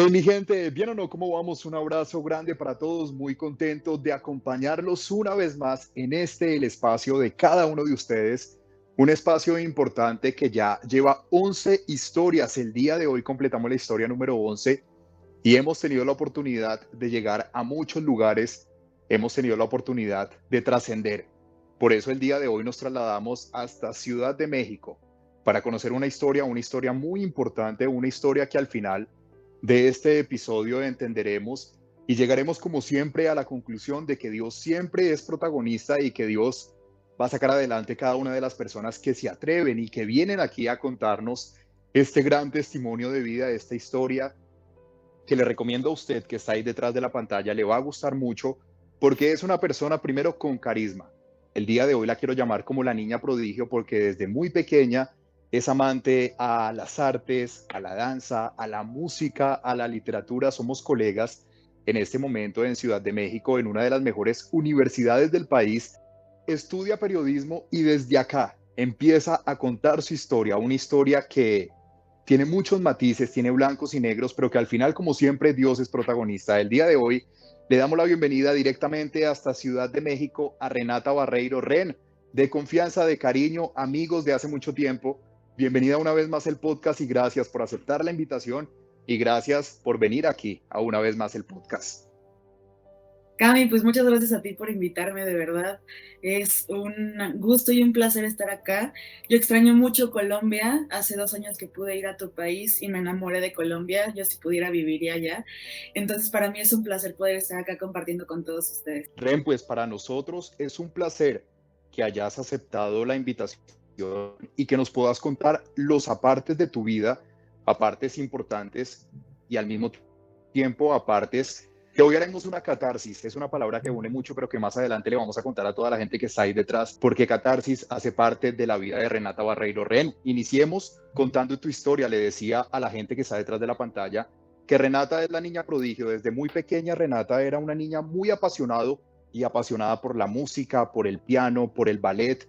Mi gente, ¿bien o no? ¿Cómo vamos? Un abrazo grande para todos, muy contento de acompañarlos una vez más en el espacio de cada uno de ustedes, un espacio importante que ya lleva 11 historias. El día de hoy completamos la historia número 11 y hemos tenido la oportunidad de llegar a muchos lugares, hemos tenido la oportunidad de trascender. Por eso el día de hoy nos trasladamos hasta Ciudad de México para conocer una historia muy importante, una historia que al final de este episodio entenderemos y llegaremos como siempre a la conclusión de que Dios siempre es protagonista y que Dios va a sacar adelante cada una de las personas que se atreven y que vienen aquí a contarnos este gran testimonio de vida, esta historia que le recomiendo a usted que está ahí detrás de la pantalla, le va a gustar mucho porque es una persona primero con carisma. El día de hoy la quiero llamar como la niña prodigio porque desde muy pequeña es amante a las artes, a la danza, a la música, a la literatura. Somos colegas en este momento en Ciudad de México, en una de las mejores universidades del país. Estudia periodismo y desde acá empieza a contar su historia, una historia que tiene muchos matices, tiene blancos y negros, pero que al final, como siempre, Dios es protagonista. El día de hoy le damos la bienvenida directamente hasta Ciudad de México a Renata Barreiro. Ren, de confianza, de cariño, amigos de hace mucho tiempo. Bienvenida una vez más al podcast y gracias por aceptar la invitación y gracias por venir aquí a una vez más el podcast. Cami, pues muchas gracias a ti por invitarme, de verdad. Es un gusto y un placer estar acá. Yo extraño mucho Colombia. Hace 2 años que pude ir a tu país y me enamoré de Colombia. Yo si pudiera viviría allá. Entonces para mí es un placer poder estar acá compartiendo con todos ustedes. Ren, pues para nosotros es un placer que hayas aceptado la invitación y que nos puedas contar los apartes de tu vida, apartes importantes y al mismo tiempo apartes que hoy haremos una catarsis. Es una palabra que une mucho, pero que más adelante le vamos a contar a toda la gente que está ahí detrás, porque catarsis hace parte de la vida de Renata Barreiro. Ren, iniciemos contando tu historia. Le decía a la gente que está detrás de la pantalla que Renata es la niña prodigio. Desde muy pequeña Renata era una niña muy apasionada por la música, por el piano, por el ballet,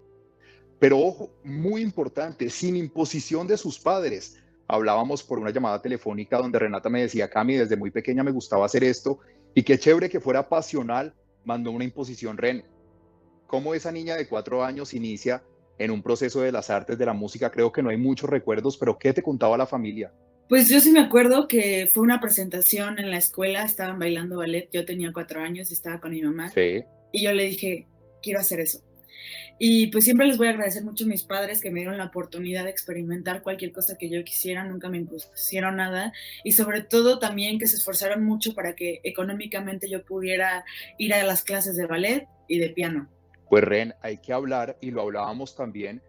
pero ojo, muy importante, sin imposición de sus padres. Hablábamos por una llamada telefónica donde Renata me decía, Cami, desde muy pequeña me gustaba hacer esto y qué chévere que fuera pasional, mandó una imposición. Ren, ¿cómo esa niña de 4 años inicia en un proceso de las artes, de la música? Creo que no hay muchos recuerdos, pero ¿qué te contaba la familia? Pues yo sí me acuerdo que fue una presentación en la escuela, estaban bailando ballet, yo tenía 4 años, estaba con mi mamá Sí. y yo le dije, quiero hacer eso. Y pues siempre les voy a agradecer mucho a mis padres que me dieron la oportunidad de experimentar cualquier cosa que yo quisiera, nunca me impusieron nada y sobre todo también que se esforzaron mucho para que económicamente yo pudiera ir a las clases de ballet y de piano. Pues Ren, hay que hablar, y lo hablábamos también,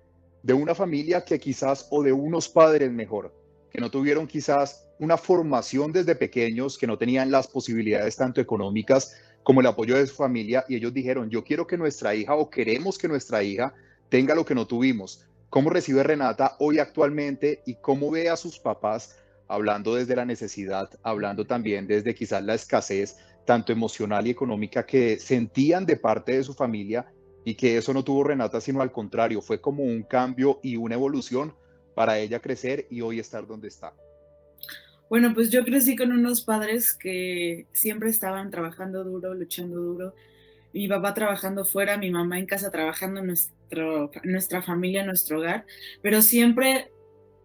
de una familia que quizás, o de unos padres mejor, que no tuvieron quizás una formación desde pequeños, que no tenían las posibilidades tanto económicas como el apoyo de su familia, y ellos dijeron, yo quiero que nuestra hija o queremos que nuestra hija tenga lo que no tuvimos. ¿Cómo recibe Renata hoy actualmente y cómo ve a sus papás hablando desde la necesidad, hablando también desde quizás la escasez, tanto emocional y económica que sentían de parte de su familia? Y que eso no tuvo Renata, sino al contrario, fue como un cambio y una evolución para ella crecer y hoy estar donde está. Bueno, pues yo crecí con unos padres que siempre estaban trabajando duro, luchando duro. Mi papá trabajando fuera, mi mamá en casa trabajando en nuestra familia, en nuestro hogar, pero siempre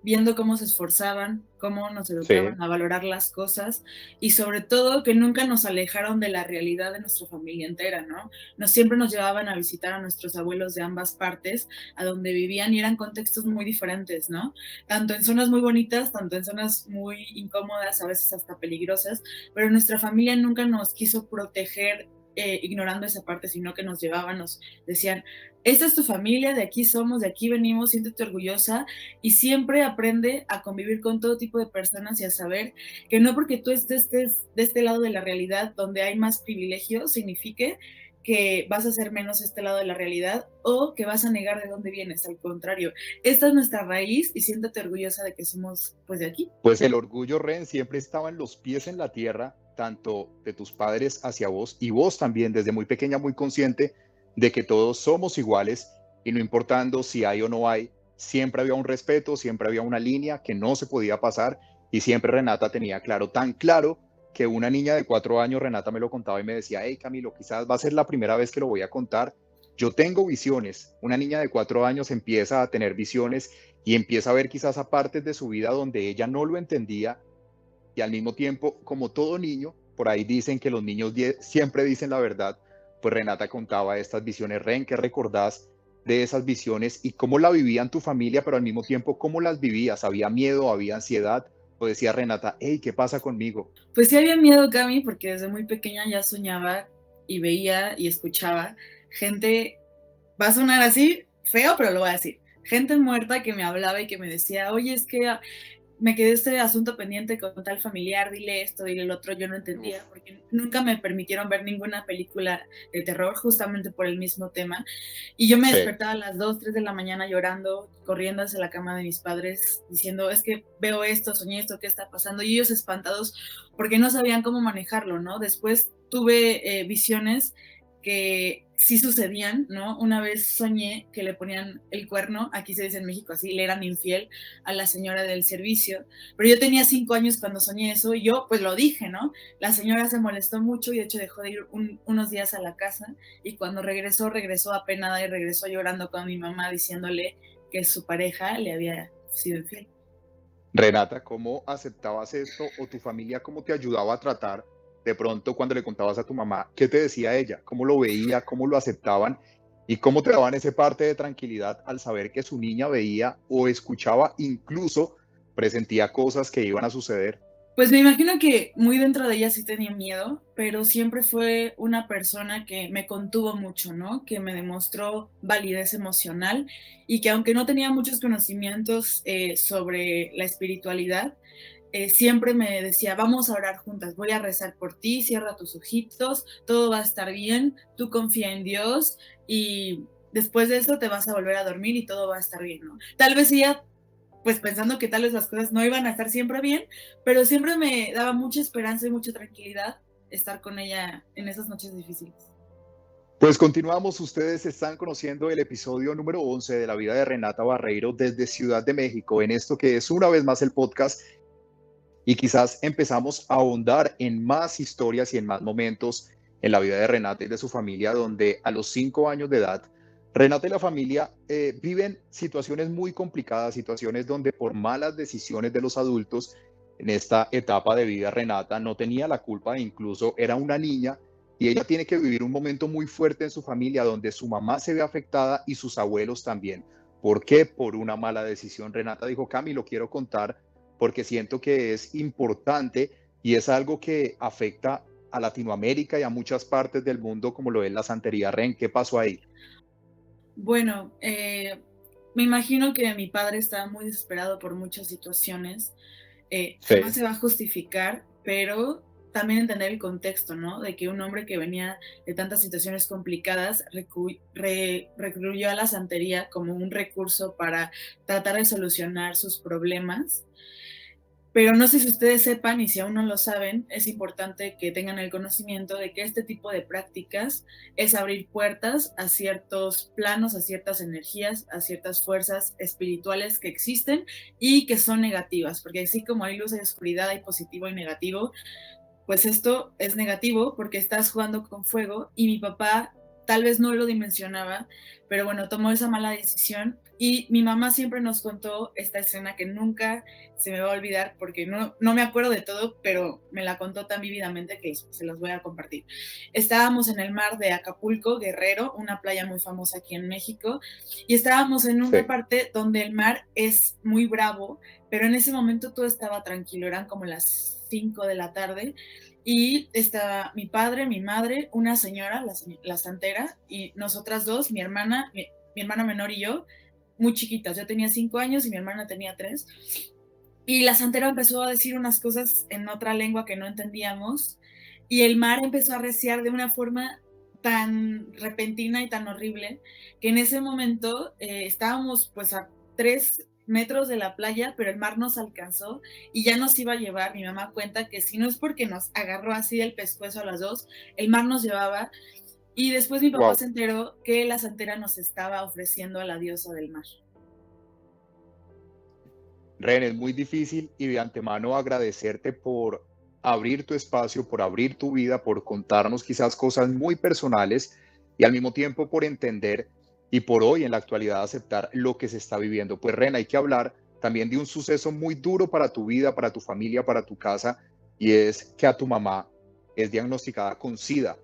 viendo cómo se esforzaban, cómo nos Sí. educaban a valorar las cosas y sobre todo que nunca nos alejaron de la realidad de nuestra familia entera, ¿no? Siempre nos llevaban a visitar a nuestros abuelos de ambas partes, a donde vivían y eran contextos muy diferentes, ¿no? Tanto en zonas muy bonitas, tanto en zonas muy incómodas, a veces hasta peligrosas, pero nuestra familia nunca nos quiso proteger ignorando esa parte, sino que nos llevaban, nos decían, esta es tu familia, de aquí somos, de aquí venimos, siéntete orgullosa y siempre aprende a convivir con todo tipo de personas y a saber que no porque tú estés de este lado de la realidad donde hay más privilegios, signifique que vas a hacer menos este lado de la realidad o que vas a negar de dónde vienes, al contrario, esta es nuestra raíz y siéntate orgullosa de que somos pues de aquí. Pues el orgullo, Ren, siempre estaba en los pies en la tierra, tanto de tus padres hacia vos y vos también desde muy pequeña muy consciente de que todos somos iguales y no importando si hay o no hay, siempre había un respeto, siempre había una línea que no se podía pasar y siempre Renata tenía claro, tan claro que una niña de 4 años, Renata me lo contaba y me decía, hey Camilo, quizás va a ser la primera vez que lo voy a contar. Yo tengo visiones. Una niña de 4 años empieza a tener visiones y empieza a ver quizás a partes de su vida donde ella no lo entendía y al mismo tiempo, como todo niño, por ahí dicen que los niños siempre dicen la verdad, pues Renata contaba estas visiones. Ren, ¿qué recordás de esas visiones y cómo la vivían tu familia, pero al mismo tiempo cómo las vivías? ¿Había miedo, había ansiedad? O decía Renata, hey, ¿qué pasa conmigo? Pues sí había miedo, Cami, porque desde muy pequeña ya soñaba y veía y escuchaba gente, va a sonar así, feo, pero lo voy a decir, gente muerta que me hablaba y que me decía, oye, es que me quedé este asunto pendiente con tal familiar, dile esto, dile lo otro, yo no Uf, entendía, porque nunca me permitieron ver ninguna película de terror justamente por el mismo tema. Y yo me sí. despertaba a las 2, 3 de la mañana llorando, corriendo hacia la cama de mis padres, diciendo, es que veo esto, soñé esto, ¿qué está pasando? Y ellos espantados porque no sabían cómo manejarlo, ¿no? Después tuve visiones que sí sucedían, ¿no? Una vez soñé que le ponían el cuerno, aquí se dice en México así, le eran infiel a la señora del servicio, pero yo tenía 5 años cuando soñé eso y yo pues lo dije, ¿no? La señora se molestó mucho y de hecho dejó de ir unos días a la casa y cuando regresó apenada y regresó llorando con mi mamá diciéndole que su pareja le había sido infiel. Renata, ¿cómo aceptabas esto o tu familia cómo te ayudaba a tratar de pronto cuando le contabas a tu mamá? ¿Qué te decía ella? ¿Cómo lo veía? ¿Cómo lo aceptaban? ¿Y cómo te daban ese parte de tranquilidad al saber que su niña veía o escuchaba, incluso presentía cosas que iban a suceder? Pues me imagino que muy dentro de ella sí tenía miedo, pero siempre fue una persona que me contuvo mucho, ¿no? Que me demostró validez emocional y que aunque no tenía muchos conocimientos sobre la espiritualidad, siempre me decía, vamos a orar juntas, voy a rezar por ti, cierra tus ojitos, todo va a estar bien, tú confía en Dios y después de eso te vas a volver a dormir y todo va a estar bien, ¿no? Tal vez ella pues pensando que tal vez las cosas no iban a estar siempre bien, pero siempre me daba mucha esperanza y mucha tranquilidad estar con ella en esas noches difíciles. Pues continuamos, ustedes están conociendo el episodio número 11 de la vida de Renata Barreiro desde Ciudad de México, en esto que es una vez más el podcast y quizás empezamos a ahondar en más historias y en más momentos en la vida de Renata y de su familia, donde a los 5 años de edad, Renata y la familia viven situaciones muy complicadas, situaciones donde por malas decisiones de los adultos en esta etapa de vida, Renata no tenía la culpa e incluso era una niña y ella tiene que vivir un momento muy fuerte en su familia donde su mamá se ve afectada y sus abuelos también. ¿Por qué? Por una mala decisión. Renata dijo, Cami, lo quiero contar porque siento que es importante y es algo que afecta a Latinoamérica y a muchas partes del mundo, como lo es la santería. Ren, ¿qué pasó ahí? Bueno, me imagino que mi padre estaba muy desesperado por muchas situaciones. Jamás Sí, se va a justificar, pero también entender el contexto, ¿no? De que un hombre que venía de tantas situaciones complicadas recurrió a la santería como un recurso para tratar de solucionar sus problemas. Pero no sé si ustedes sepan, y si aún no lo saben, es importante que tengan el conocimiento de que este tipo de prácticas es abrir puertas a ciertos planos, a ciertas energías, a ciertas fuerzas espirituales que existen y que son negativas, porque así como hay luz y oscuridad, hay positivo y negativo, pues esto es negativo porque estás jugando con fuego y mi papá tal vez no lo dimensionaba, pero bueno, tomó esa mala decisión y mi mamá siempre nos contó esta escena que nunca se me va a olvidar porque no me acuerdo de todo, pero me la contó tan vívidamente que se los voy a compartir. Estábamos en el mar de Acapulco, Guerrero, una playa muy famosa aquí en México, y estábamos en una sí. parte donde el mar es muy bravo, pero en ese momento todo estaba tranquilo, eran como las 5 de la tarde y estaba mi padre, mi madre, una señora, la santera, y nosotras dos, mi hermana menor y yo, muy chiquitas. Yo tenía 5 años y mi hermana tenía 3. Y la santera empezó a decir unas cosas en otra lengua que no entendíamos y el mar empezó a arreciar de una forma tan repentina y tan horrible que en ese momento estábamos pues a 3 metros de la playa, pero el mar nos alcanzó y ya nos iba a llevar. Mi mamá cuenta que si no es porque nos agarró así del pescuezo a las dos, el mar nos llevaba y después mi papá se Wow. enteró que la santera nos estaba ofreciendo a la diosa del mar. Ren, es muy difícil y de antemano agradecerte por abrir tu espacio, por abrir tu vida, por contarnos quizás cosas muy personales y al mismo tiempo por entender y por hoy en la actualidad aceptar lo que se está viviendo. Pues Ren, hay que hablar también de un suceso muy duro para tu vida, para tu familia, para tu casa, y es que a tu mamá es diagnosticada con SIDA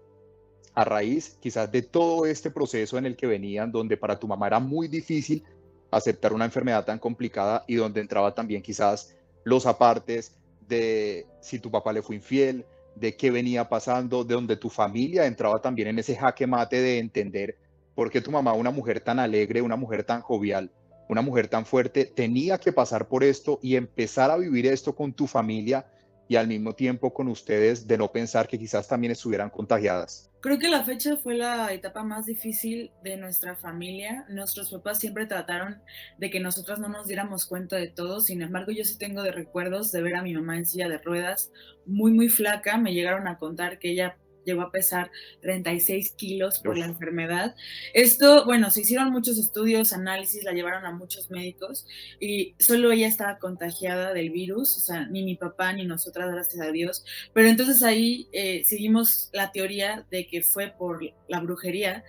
a raíz quizás de todo este proceso en el que venían, donde para tu mamá era muy difícil aceptar una enfermedad tan complicada y donde entraba también quizás los apartes de si tu papá le fue infiel, de qué venía pasando, de donde tu familia entraba también en ese jaque mate de entender por qué tu mamá, una mujer tan alegre, una mujer tan jovial, una mujer tan fuerte, tenía que pasar por esto y empezar a vivir esto con tu familia y al mismo tiempo con ustedes de no pensar que quizás también estuvieran contagiadas. Creo que la fecha fue la etapa más difícil de nuestra familia. Nuestros papás siempre trataron de que nosotras no nos diéramos cuenta de todo. Sin embargo, yo sí tengo de recuerdos de ver a mi mamá en silla de ruedas, muy, muy flaca. Me llegaron a contar que ella llegó a pesar 36 kilos por la Uf. enfermedad. Esto, bueno, se hicieron muchos estudios, análisis, la llevaron a muchos médicos y solo ella estaba contagiada del virus, o sea, ni mi papá ni nosotras, gracias a Dios. Pero entonces ahí seguimos la teoría de que fue por la brujería,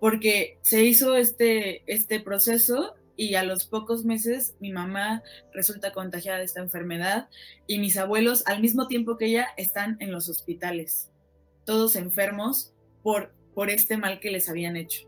porque se hizo este proceso y a los pocos meses mi mamá resulta contagiada de esta enfermedad y mis abuelos al mismo tiempo que ella están en los hospitales, todos enfermos por este mal que les habían hecho.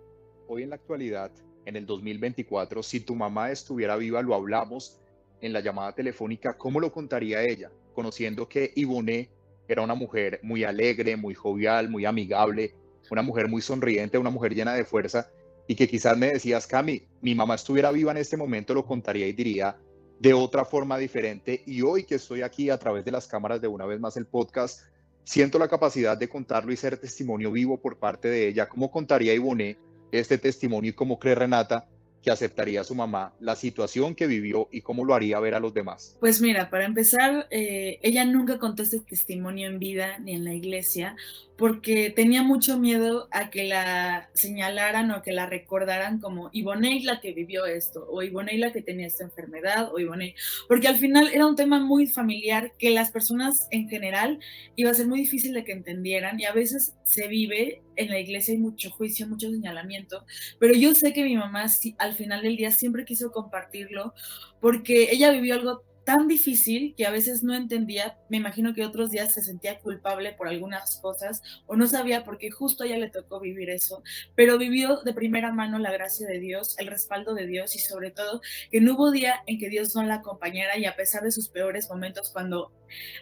Hoy en la actualidad, en el 2024, si tu mamá estuviera viva, lo hablamos en la llamada telefónica, ¿cómo lo contaría ella? Conociendo que Ivonne era una mujer muy alegre, muy jovial, muy amigable, una mujer muy sonriente, una mujer llena de fuerza, y que quizás me decías, Cami, mi mamá estuviera viva en este momento, lo contaría y diría de otra forma diferente. Y hoy que estoy aquí a través de las cámaras de una vez más el podcast, siento la capacidad de contarlo y ser testimonio vivo por parte de ella. ¿Cómo contaría Ivonne este testimonio y cómo cree Renata que aceptaría a su mamá la situación que vivió y cómo lo haría ver a los demás? Pues mira, para empezar, ella nunca contó este testimonio en vida ni en la iglesia porque tenía mucho miedo a que la señalaran o que la recordaran como Ivonne la que vivió esto, o Ivonne la que tenía esta enfermedad, o Ivonne, porque al final era un tema muy familiar que las personas en general iba a ser muy difícil de que entendieran y a veces se vive en la iglesia hay mucho juicio, mucho señalamiento, pero yo sé que mi mamá al final del día siempre quiso compartirlo porque ella vivió algo tan difícil que a veces no entendía, me imagino que otros días se sentía culpable por algunas cosas o no sabía por qué justo a ella le tocó vivir eso, pero vivió de primera mano la gracia de Dios, el respaldo de Dios y sobre todo que no hubo día en que Dios no la acompañara y a pesar de sus peores momentos cuando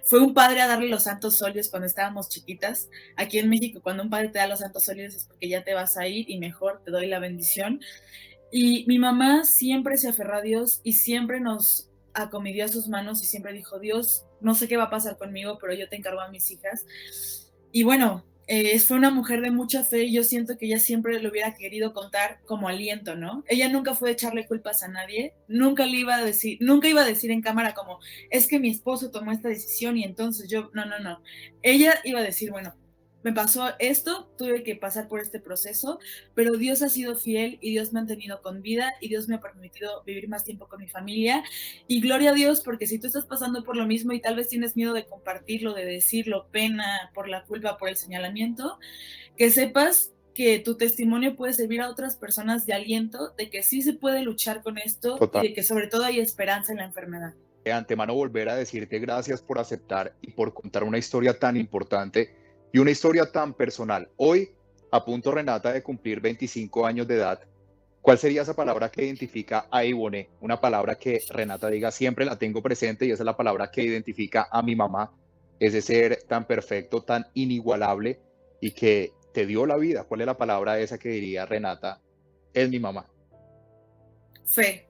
fue un padre a darle los santos óleos cuando estábamos chiquitas, aquí en México cuando un padre te da los santos óleos es porque ya te vas a ir y mejor te doy la bendición. Y mi mamá siempre se aferró a Dios y siempre nos acomidió a sus manos y siempre dijo, Dios, no sé qué va a pasar conmigo, pero yo te encargo a mis hijas. Y bueno, fue una mujer de mucha fe y yo siento que ella siempre lo hubiera querido contar como aliento, ¿no? Ella nunca fue a echarle culpas a nadie, nunca le iba a decir, nunca iba a decir en cámara como, es que mi esposo tomó esta decisión y entonces yo, no, no, no. Ella iba a decir, bueno, me pasó esto, tuve que pasar por este proceso, pero Dios ha sido fiel y Dios me ha tenido con vida y Dios me ha permitido vivir más tiempo con mi familia. Y gloria a Dios, porque si tú estás pasando por lo mismo y tal vez tienes miedo de compartirlo, de decirlo, pena por la culpa, por el señalamiento, que sepas que tu testimonio puede servir a otras personas de aliento, de que sí se puede luchar con esto y Total. de que sobre todo hay esperanza en la enfermedad. De antemano volver a decirte gracias por aceptar y por contar una historia tan importante y una historia tan personal. Hoy, a punto Renata de cumplir 25 años de edad, ¿cuál sería esa palabra que identifica a Ivonne? Una palabra que Renata diga siempre la tengo presente y esa es la palabra que identifica a mi mamá, ese ser tan perfecto, tan inigualable y que te dio la vida. ¿Cuál es la palabra esa que diría Renata? Es mi mamá, Fe.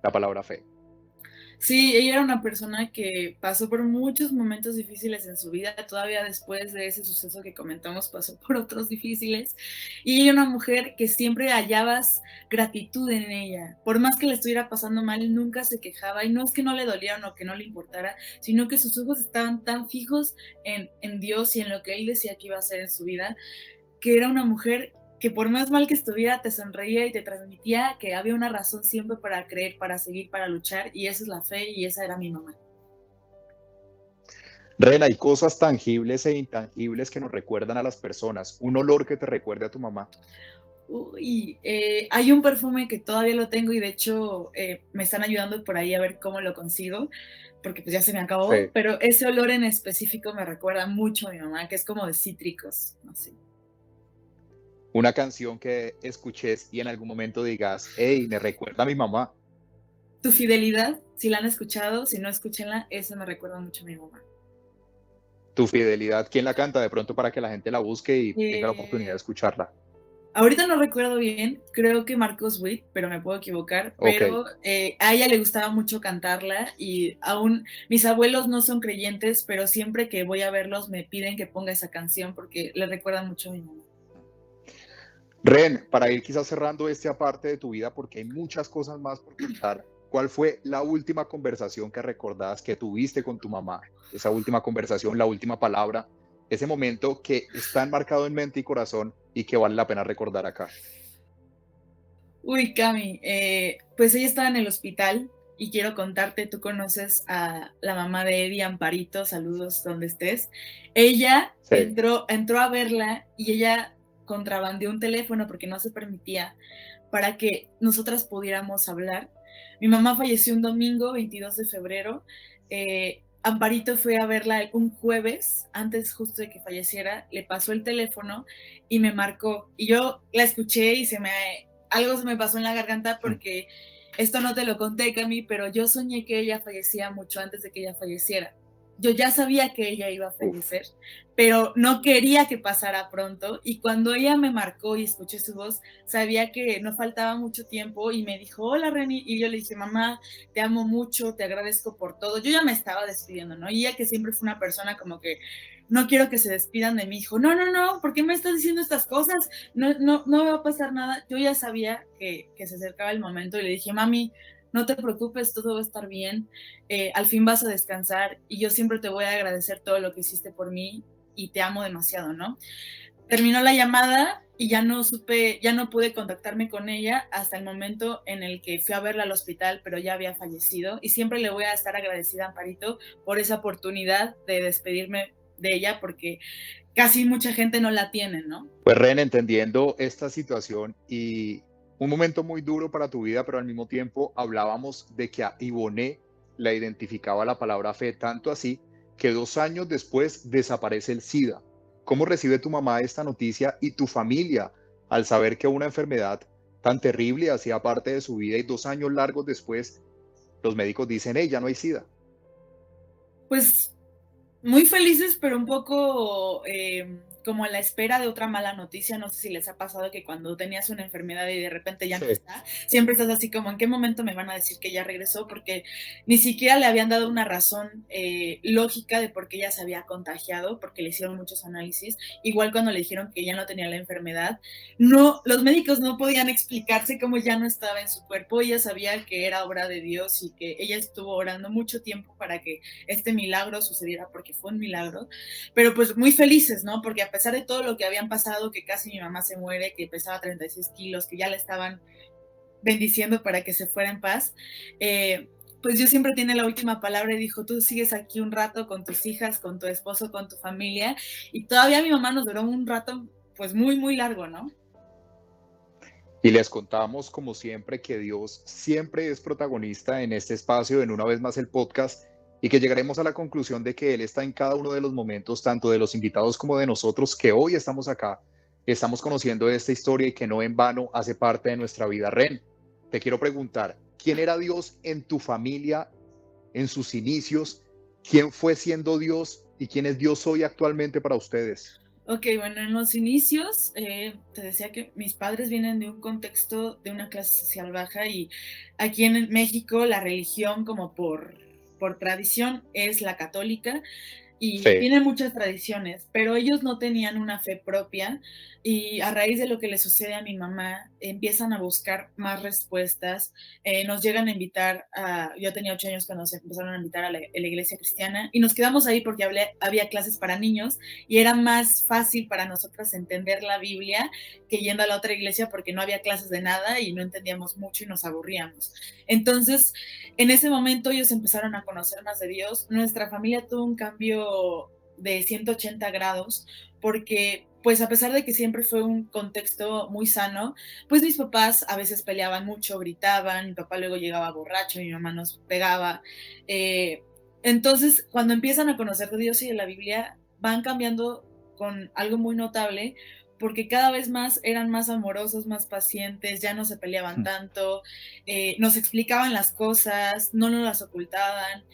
la palabra fe. Sí, ella era una persona que pasó por muchos momentos difíciles en su vida, todavía después de ese suceso que comentamos pasó por otros difíciles, y ella era una mujer que siempre hallabas gratitud en ella, por más que le estuviera pasando mal, nunca se quejaba, y no es que no le doliera o que no le importara, sino que sus ojos estaban tan fijos en Dios y en lo que él decía que iba a hacer en su vida, que era una mujer que por más mal que estuviera, te sonreía y te transmitía que había una razón siempre para creer, para seguir, para luchar, y esa es la fe, y esa era mi mamá. Ren, hay cosas tangibles e intangibles que nos recuerdan a las personas. Un olor que te recuerde a tu mamá. Uy, hay un perfume que todavía lo tengo y de hecho me están ayudando por ahí a ver cómo lo consigo, porque pues ya se me acabó, Sí. pero ese olor en específico me recuerda mucho a mi mamá, que es como de cítricos, no sé. Una canción que escuches y en algún momento digas, hey, me recuerda a mi mamá. Tu fidelidad, si la han escuchado, si no, escúchenla, eso me recuerda mucho a mi mamá. Tu fidelidad, ¿quién la canta? De pronto para que la gente la busque y tenga la oportunidad de Eh, escucharla. Ahorita no recuerdo bien, creo que Marcos Witt, pero me puedo equivocar, Ok. pero a ella le gustaba mucho cantarla y aún mis abuelos no son creyentes, pero siempre que voy a verlos me piden que ponga esa canción porque le recuerda mucho a mi mamá. Ren, para ir quizás cerrando este aparte de tu vida, porque hay muchas cosas más por contar, ¿cuál fue la última conversación que recordás que tuviste con tu mamá? Esa última conversación, la última palabra, ese momento que está enmarcado en mente y corazón y que vale la pena recordar acá. Uy, Cami, pues ella estaba en el hospital y quiero contarte, tú conoces a la mamá de Eddie, Amparito, saludos donde estés. Ella Sí. entró a verla y ella contrabandeó un teléfono porque no se permitía para que nosotras pudiéramos hablar. Mi mamá falleció un domingo, 22 de febrero. Amparito fue a verla un jueves, antes justo de que falleciera, le pasó el teléfono y me marcó. Y yo la escuché y algo se me pasó en la garganta Mm. porque esto no te lo conté, Cami, pero yo soñé que ella fallecía mucho antes de que ella falleciera. Yo ya sabía que ella iba a Uf. fallecer, pero no quería que pasara pronto. Y cuando ella me marcó y escuché su voz, sabía que no faltaba mucho tiempo y me dijo, hola Reni, y yo le dije, mamá, te amo mucho, te agradezco por todo. Yo ya me estaba despidiendo, ¿no? Y ella que siempre fue una persona como que no quiero que se despidan de mí, dijo, no, no, no, ¿por qué me estás diciendo estas cosas? No, no, no va a pasar nada. Yo ya sabía que se acercaba el momento y le dije, mami, no te preocupes, todo va a estar bien, al fin vas a descansar y yo siempre te voy a agradecer todo lo que hiciste por mí y te amo demasiado, ¿no? Terminó la llamada y ya no supe, ya no pude contactarme con ella hasta el momento en el que fui a verla al hospital, pero ya había fallecido y siempre le voy a estar agradecida a Amparito por esa oportunidad de despedirme de ella porque casi mucha gente no la tiene, ¿no? Pues Ren, entendiendo esta situación y un momento muy duro para tu vida, pero al mismo tiempo hablábamos de que a Ivonne la identificaba la palabra fe, tanto así que 2 años después desaparece el SIDA. ¿Cómo recibe tu mamá esta noticia y tu familia al saber que una enfermedad tan terrible hacía parte de su vida y 2 años largos después los médicos dicen, hey, ya no hay SIDA? Pues muy felices, pero un poco como a la espera de otra mala noticia. No sé si les ha pasado que cuando tenías una enfermedad y de repente ya no Sí. está, siempre estás así como, ¿en qué momento me van a decir que ya regresó? Porque ni siquiera le habían dado una razón lógica de por qué ella se había contagiado, porque le hicieron muchos análisis. Igual cuando le dijeron que ya no tenía la enfermedad, no, los médicos no podían explicarse cómo ya no estaba en su cuerpo. Ella sabía que era obra de Dios y que ella estuvo orando mucho tiempo para que este milagro sucediera porque fue un milagro, pero pues muy felices, ¿no? Porque a pesar de todo lo que habían pasado, que casi mi mamá se muere, que pesaba 36 kilos, que ya la estaban bendiciendo para que se fuera en paz, pues Dios siempre tiene la última palabra y dijo, tú sigues aquí un rato con tus hijas, con tu esposo, con tu familia, y todavía mi mamá nos duró un rato pues muy, muy largo, ¿no? Y les contamos, como siempre, que Dios siempre es protagonista en este espacio, en una vez más el podcast, y que llegaremos a la conclusión de que Él está en cada uno de los momentos, tanto de los invitados como de nosotros, que hoy estamos acá, estamos conociendo esta historia y que no en vano hace parte de nuestra vida. Ren, te quiero preguntar, ¿quién era Dios en tu familia, en sus inicios? ¿Quién fue siendo Dios y quién es Dios hoy actualmente para ustedes? Ok, bueno, en los inicios te decía que mis padres vienen de un contexto de una clase social baja y aquí en México la religión como por tradición es la católica y Sí. tiene muchas tradiciones, pero ellos no tenían una fe propia y a raíz de lo que le sucede a mi mamá empiezan a buscar más respuestas, nos llegan a invitar yo tenía 8 años cuando se empezaron a invitar a la iglesia cristiana y nos quedamos ahí porque había clases para niños y era más fácil para nosotras entender la Biblia que yendo a la otra iglesia porque no había clases de nada y no entendíamos mucho y nos aburríamos. Entonces, en ese momento ellos empezaron a conocer más de Dios. Nuestra familia tuvo un cambio de 180 grados porque pues a pesar de que siempre fue un contexto muy sano, pues mis papás a veces peleaban mucho, gritaban, mi papá luego llegaba borracho, mi mamá nos pegaba. Entonces, cuando empiezan a conocer de Dios y de la Biblia, van cambiando con algo muy notable, porque cada vez más eran más amorosos, más pacientes, ya no se peleaban tanto, nos explicaban las cosas, no nos las ocultaban.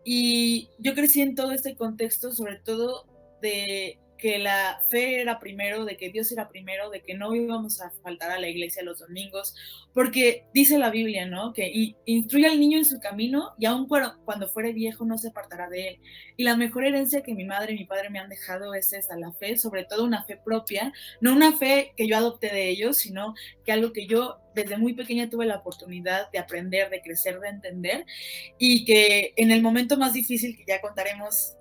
Y yo crecí en todo este contexto, sobre todo de que la fe era primero, de que Dios era primero, de que no íbamos a faltar a la iglesia los domingos, porque dice la Biblia, ¿no? Que instruye al niño en su camino y aun cuando fuere viejo no se apartará de él. Y la mejor herencia que mi madre y mi padre me han dejado es esa, la fe, sobre todo una fe propia, no una fe que yo adopté de ellos, sino que algo que yo desde muy pequeña tuve la oportunidad de aprender, de crecer, de entender, y que en el momento más difícil, que ya contaremos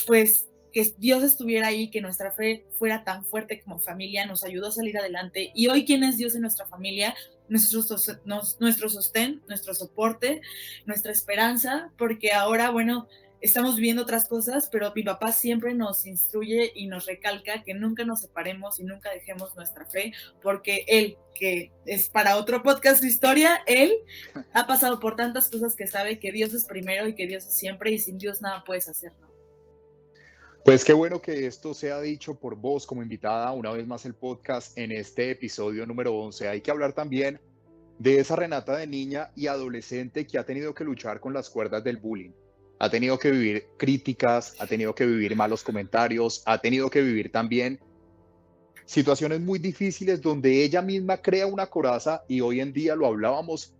pues que Dios estuviera ahí, que nuestra fe fuera tan fuerte como familia, nos ayudó a salir adelante. Y hoy, ¿quién es Dios en nuestra familia? Nuestro sostén, nuestro soporte, nuestra esperanza, porque ahora, bueno, estamos viviendo otras cosas, pero mi papá siempre nos instruye y nos recalca que nunca nos separemos y nunca dejemos nuestra fe, porque él, que es para otro podcast su historia, él ha pasado por tantas cosas que sabe que Dios es primero y que Dios es siempre y sin Dios nada puedes hacer, ¿no? Pues qué bueno que esto sea dicho por vos como invitada una vez más el podcast en este episodio número 11. Hay que hablar también de esa Renata de niña y adolescente que ha tenido que luchar con las cuerdas del bullying. Ha tenido que vivir críticas, ha tenido que vivir malos comentarios, ha tenido que vivir también situaciones muy difíciles donde ella misma crea una coraza y hoy en día lo hablábamos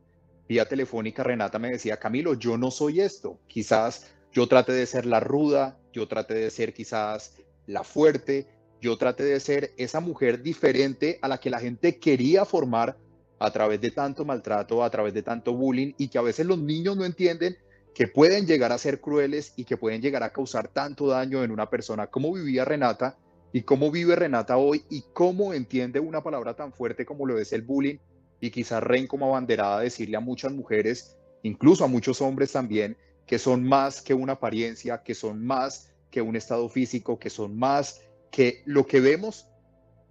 vía telefónica. Renata me decía, Camilo, yo no soy esto. Quizás yo trate de ser la ruda, yo trate de ser quizás la fuerte, yo trate de ser esa mujer diferente a la que la gente quería formar a través de tanto maltrato, a través de tanto bullying y que a veces los niños no entienden que pueden llegar a ser crueles y que pueden llegar a causar tanto daño en una persona. ¿Cómo vivía Renata y cómo vive Renata hoy y cómo entiende una palabra tan fuerte como lo es el bullying? Y quizás Ren como abanderada decirle a muchas mujeres, incluso a muchos hombres también, que son más que una apariencia, que son más que un estado físico, que son más que lo que vemos,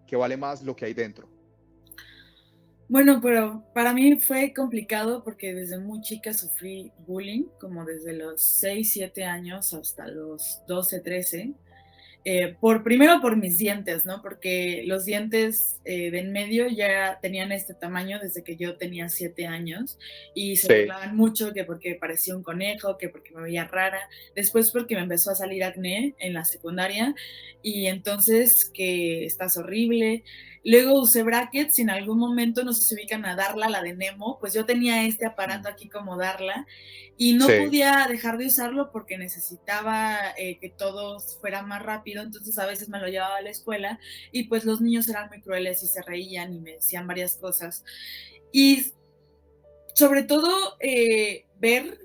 que vale más lo que hay dentro. Bueno, pero para mí fue complicado porque desde muy chica sufrí bullying, como desde los 6, 7 años hasta los 12, 13. Primero por mis dientes, ¿no? Porque los dientes de en medio ya tenían este tamaño desde que yo tenía 7 años y se Sí, burlaban mucho que porque parecía un conejo, que porque me veía rara. Después porque me empezó a salir acné en la secundaria y entonces que estás horrible. Luego usé brackets y en algún momento, no sé si ubican a Darla, la de Nemo, pues yo tenía este aparato aquí como Darla y no sí. podía dejar de usarlo porque necesitaba que todo fuera más rápido, entonces a veces me lo llevaba a la escuela y pues los niños eran muy crueles y se reían y me decían varias cosas. Y sobre todo ver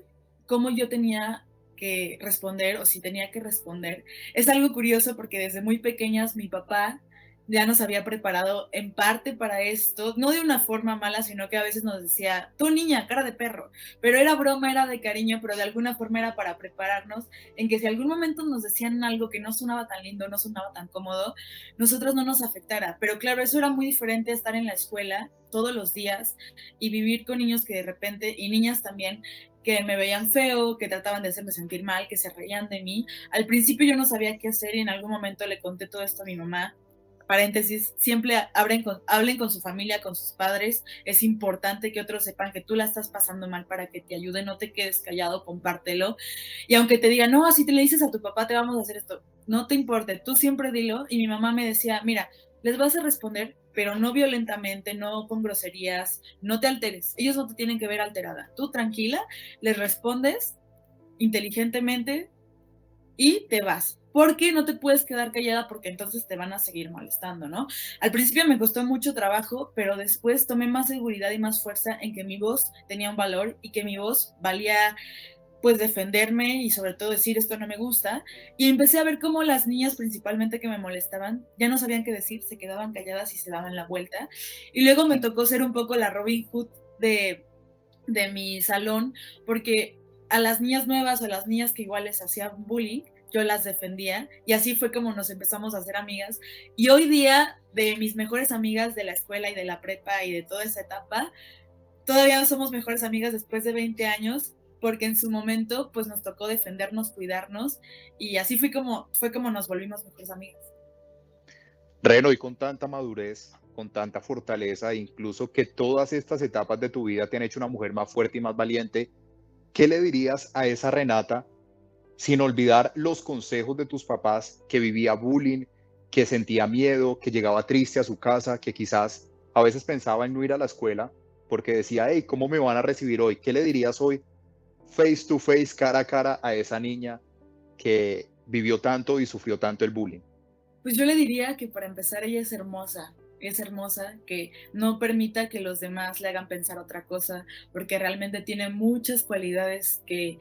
cómo yo tenía que responder o si tenía que responder. Es algo curioso porque desde muy pequeñas mi papá ya nos había preparado en parte para esto, no de una forma mala, sino que a veces nos decía, tú niña, cara de perro, pero era broma, era de cariño, pero de alguna forma era para prepararnos en que si algún momento nos decían algo que no sonaba tan lindo, no sonaba tan cómodo, nosotros no nos afectara. Pero claro, eso era muy diferente a estar en la escuela todos los días y vivir con niños que de repente, y niñas también, que me veían feo, que trataban de hacerme sentir mal, que se reían de mí. Al principio yo no sabía qué hacer y en algún momento le conté todo esto a mi mamá. Paréntesis, siempre hablen con su familia, con sus padres. Es importante que otros sepan que tú la estás pasando mal para que te ayuden, no te quedes callado, compártelo. Y aunque te digan, no, si te le dices a tu papá, te vamos a hacer esto, no te importe, tú siempre dilo. Y mi mamá me decía, mira, les vas a responder, pero no violentamente, no con groserías, no te alteres. Ellos no te tienen que ver alterada. Tú tranquila, les respondes inteligentemente y te vas. porque no te puedes quedar callada porque entonces te van a seguir molestando, ¿no? Al principio me costó mucho trabajo, pero después tomé más seguridad y más fuerza en que mi voz tenía un valor y que mi voz valía pues defenderme y sobre todo decir esto no me gusta. Y empecé a ver cómo las niñas principalmente que me molestaban ya no sabían qué decir, se quedaban calladas y se daban la vuelta. Y luego me tocó ser un poco la Robin Hood de mi salón, porque a las niñas nuevas o a las niñas que igual les hacían bullying, yo las defendía y así fue como nos empezamos a hacer amigas. Y hoy día, de mis mejores amigas de la escuela y de la prepa y de toda esa etapa, todavía somos mejores amigas después de 20 años, porque en su momento pues nos tocó defendernos, cuidarnos y así fue como nos volvimos mejores amigas. Reno, y con tanta madurez, con tanta fortaleza, e incluso que todas estas etapas de tu vida te han hecho una mujer más fuerte y más valiente, ¿qué le dirías a esa Renata sin olvidar los consejos de tus papás, que vivía bullying, que sentía miedo, que llegaba triste a su casa, que quizás a veces pensaba en no ir a la escuela porque decía, hey, ¿cómo me van a recibir hoy? ¿Qué le dirías hoy face to face, cara a cara a esa niña que vivió tanto y sufrió tanto el bullying? Pues yo le diría que para empezar ella es hermosa, que no permita que los demás le hagan pensar otra cosa, porque realmente tiene muchas cualidades que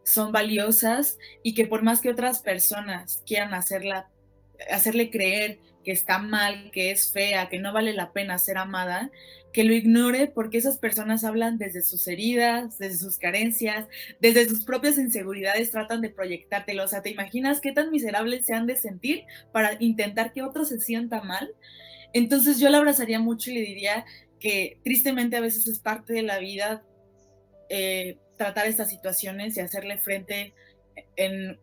son valiosas y que por más que otras personas quieran hacerle creer que está mal, que es fea, que no vale la pena ser amada, que lo ignore porque esas personas hablan desde sus heridas, desde sus carencias, desde sus propias inseguridades, tratan de proyectártelo. O sea, ¿te imaginas qué tan miserables se han de sentir para intentar que otro se sienta mal? Entonces yo la abrazaría mucho y le diría que tristemente a veces es parte de la vida tratar estas situaciones y hacerle frente en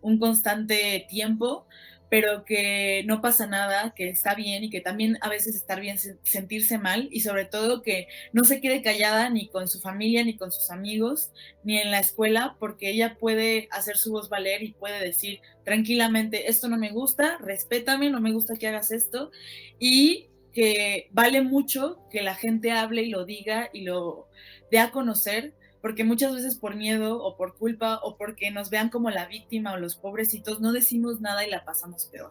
un constante tiempo, pero que no pasa nada, que está bien y que también a veces estar bien sentirse mal y sobre todo que no se quede callada ni con su familia, ni con sus amigos, ni en la escuela, porque ella puede hacer su voz valer y puede decir tranquilamente, esto no me gusta, respétame, no me gusta que hagas esto y que vale mucho que la gente hable y lo diga y lo dé a conocer, porque muchas veces por miedo o por culpa o porque nos vean como la víctima o los pobrecitos, no decimos nada y la pasamos peor.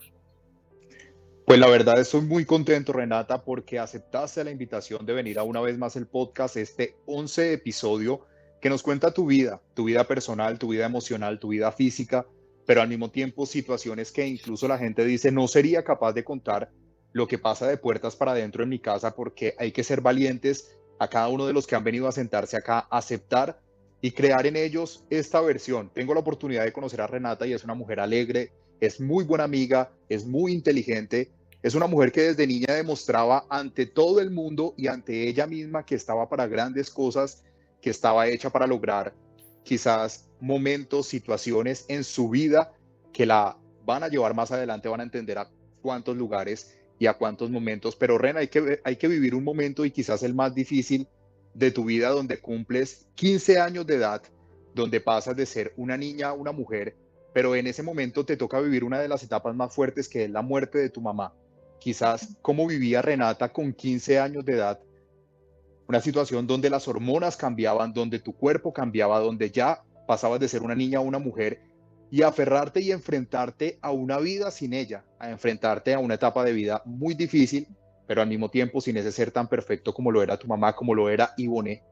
Pues la verdad estoy muy contento, Renata, porque aceptaste la invitación de venir a una vez más el podcast, este 11 episodio que nos cuenta tu vida personal, tu vida emocional, tu vida física, pero al mismo tiempo situaciones que incluso la gente dice no sería capaz de contar lo que pasa de puertas para adentro en mi casa porque hay que ser valientes a cada uno de los que han venido a sentarse acá, aceptar y crear en ellos esta versión. Tengo la oportunidad de conocer a Renata y es una mujer alegre, es muy buena amiga, es muy inteligente, es una mujer que desde niña demostraba ante todo el mundo y ante ella misma que estaba para grandes cosas, que estaba hecha para lograr quizás momentos, situaciones en su vida que la van a llevar más adelante, van a entender a cuántos lugares y a cuántos momentos. Pero Ren, hay que vivir un momento y quizás el más difícil de tu vida donde cumples 15 años de edad, donde pasas de ser una niña a una mujer, pero en ese momento te toca vivir una de las etapas más fuertes que es la muerte de tu mamá. Quizás cómo vivía Renata con 15 años de edad, una situación donde las hormonas cambiaban, donde tu cuerpo cambiaba, donde ya pasabas de ser una niña a una mujer y aferrarte y enfrentarte a una vida sin ella, a enfrentarte a una etapa de vida muy difícil, pero al mismo tiempo sin ese ser tan perfecto como lo era tu mamá, como lo era Ivone.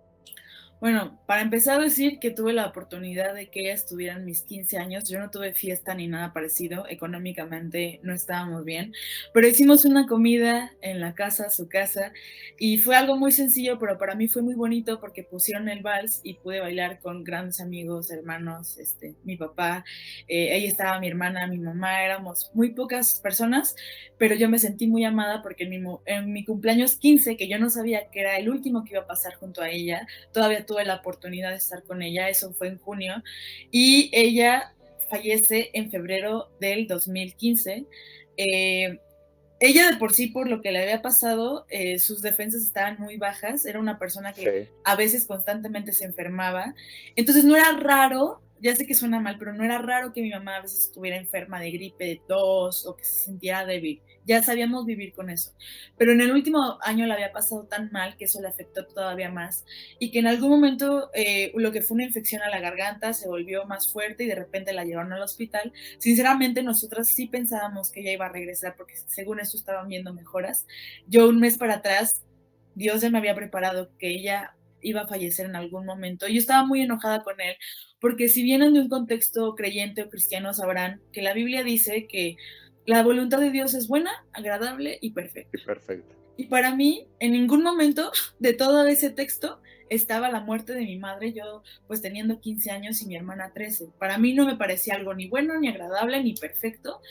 Bueno, para empezar a decir que tuve la oportunidad de que ella estuviera en mis 15 años, yo no tuve fiesta ni nada parecido, económicamente no estábamos bien, pero hicimos una comida en la casa, su casa, y fue algo muy sencillo, pero para mí fue muy bonito porque pusieron el vals y pude bailar con grandes amigos, hermanos, mi papá, ahí estaba mi hermana, mi mamá, éramos muy pocas personas, pero yo me sentí muy amada porque en mi cumpleaños 15, que yo no sabía que era el último que iba a pasar junto a ella, todavía tuve la oportunidad de estar con ella, eso fue en junio, y ella fallece en febrero del 2015. Eh, ella de por sí, por lo que le había pasado, sus defensas estaban muy bajas, era una persona que Sí. a veces constantemente se enfermaba, entonces no era raro ya sé que suena mal, pero no era raro que mi mamá a veces estuviera enferma de gripe, de tos o que se sintiera débil. Ya sabíamos vivir con eso. Pero en el último año la había pasado tan mal que eso le afectó todavía más y que en algún momento lo que fue una infección a la garganta se volvió más fuerte y de repente la llevaron al hospital. Sinceramente, nosotras sí pensábamos que ella iba a regresar porque según eso estaban viendo mejoras. Yo un mes para atrás, Dios ya me había preparado que ella iba a fallecer en algún momento. Yo estaba muy enojada con él, porque si vienen de un contexto creyente o cristiano, sabrán que la Biblia dice que la voluntad de Dios es buena, agradable y Sí, perfecta. perfecto. Y para mí, en ningún momento de todo ese texto estaba la muerte de mi madre, yo pues teniendo 15 años y mi hermana 13. Para mí no me parecía algo ni bueno, ni agradable, ni perfecto,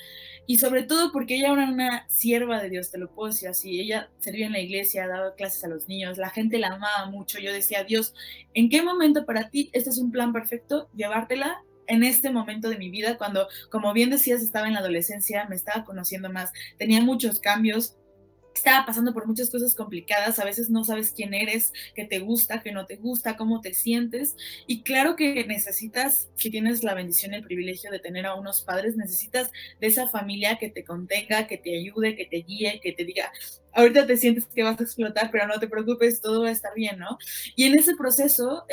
y sobre todo porque ella era una sierva de Dios, te lo puedo decir así. Ella servía en la iglesia, daba clases a los niños, la gente la amaba mucho. Yo decía, Dios, ¿en qué momento para ti este es un plan perfecto? Llevártela en este momento de mi vida, cuando, como bien decías, estaba en la adolescencia, me estaba conociendo más, tenía muchos cambios, estaba pasando por muchas cosas complicadas, a veces no sabes quién eres, qué te gusta, qué no te gusta, cómo te sientes. Y claro que necesitas, si tienes la bendición y el privilegio de tener a unos padres, necesitas de esa familia que te contenga, que te ayude, que te guíe, que te diga, ahorita te sientes que vas a explotar, pero no te preocupes, todo va a estar bien, ¿no? Y en ese proceso,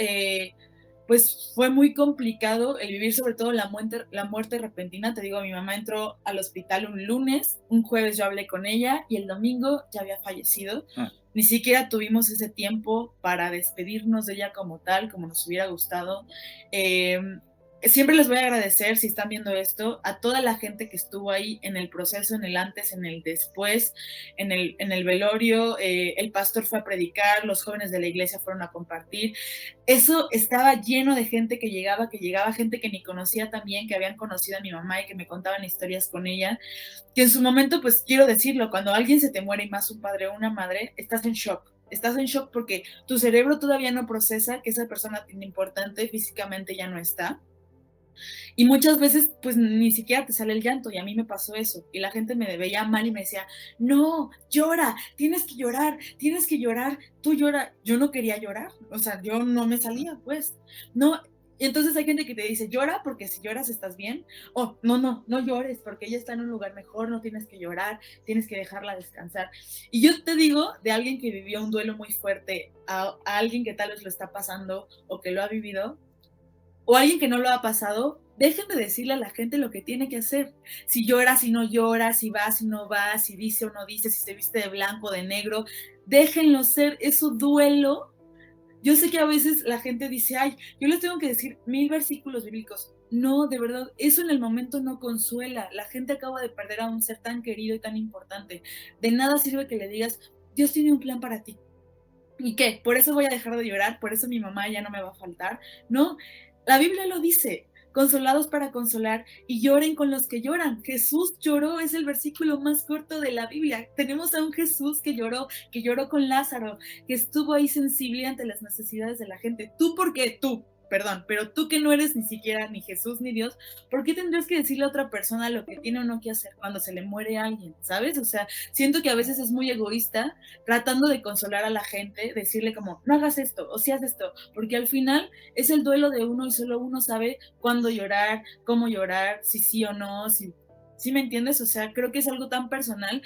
pues fue muy complicado el vivir sobre todo la muerte repentina. Te digo, mi mamá entró al hospital un lunes, un jueves yo hablé con ella y el domingo ya había fallecido. Ah, Ni siquiera tuvimos ese tiempo para despedirnos de ella como tal, como nos hubiera gustado. Eh, Siempre les voy a agradecer, si están viendo esto, a toda la gente que estuvo ahí en el proceso, en el antes, en el después, en el velorio. El pastor fue a predicar, los jóvenes de la iglesia fueron a compartir. Eso estaba lleno de gente que llegaba gente que ni conocía también, que habían conocido a mi mamá y que me contaban historias con ella, que en su momento, pues quiero decirlo, cuando alguien se te muere y más un padre o una madre, estás en shock. Estás en shock porque tu cerebro todavía no procesa que esa persona tan importante físicamente ya no está. Y muchas veces, pues ni siquiera te sale el llanto, y a mí me pasó eso. Y la gente me veía mal y me decía, no, llora, tienes que llorar, tú llora. Yo no quería llorar, o sea, yo no me salía, pues. No, y entonces hay gente que te dice, llora porque si lloras estás bien. O no llores porque ella está en un lugar mejor, no tienes que llorar, tienes que dejarla descansar. Y yo te digo, de alguien que vivió un duelo muy fuerte a alguien que tal vez lo está pasando o que lo ha vivido, o alguien que no lo ha pasado, dejen de decirle a la gente lo que tiene que hacer. Si llora, si no llora, si va, si no va, si dice o no dice, si se viste de blanco, de negro, déjenlo ser, es su duelo. Yo sé que a veces la gente dice, ay, yo les tengo que decir 1000 versículos bíblicos. No, de verdad, eso en el momento no consuela. La gente acaba de perder a un ser tan querido y tan importante. De nada sirve que le digas, Dios tiene un plan para ti. ¿Y qué? ¿Por eso voy a dejar de llorar? ¿Por eso mi mamá ya no me va a faltar? No, la Biblia lo dice, consolados para consolar y lloren con los que lloran. Jesús lloró, es el versículo más corto de la Biblia. Tenemos a un Jesús que lloró con Lázaro, que estuvo ahí sensible ante las necesidades de la gente. ¿Tú por qué? Tú. Perdón, pero tú que no eres ni siquiera ni Jesús ni Dios, ¿por qué tendrías que decirle a otra persona lo que tiene o no que hacer cuando se le muere a alguien? ¿Sabes? O sea, siento que a veces es muy egoísta tratando de consolar a la gente, decirle como, no hagas esto o si haces esto, porque al final es el duelo de uno y solo uno sabe cuándo llorar, cómo llorar, si sí o no, si ¿sí me entiendes? O sea, creo que es algo tan personal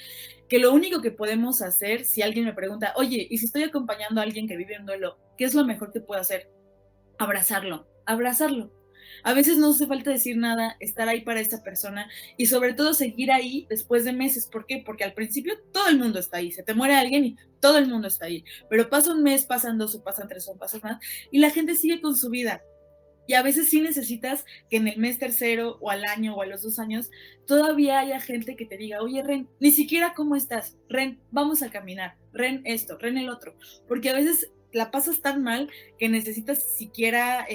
que lo único que podemos hacer, si alguien me pregunta, oye, y si estoy acompañando a alguien que vive un duelo, ¿qué es lo mejor que puedo hacer? Abrazarlo, abrazarlo. A veces no hace falta decir nada, estar ahí para esta persona y sobre todo seguir ahí después de meses. ¿Por qué? Porque al principio todo el mundo está ahí, se te muere alguien y todo el mundo está ahí, pero pasa un mes, pasan dos o pasan tres o pasan más y la gente sigue con su vida. Y a veces sí necesitas que en el mes tercero o al año o a los 2 años todavía haya gente que te diga, oye, Ren, ni siquiera cómo estás, Ren, vamos a caminar, Ren esto, Ren el otro, porque a veces la pasas tan mal que necesitas siquiera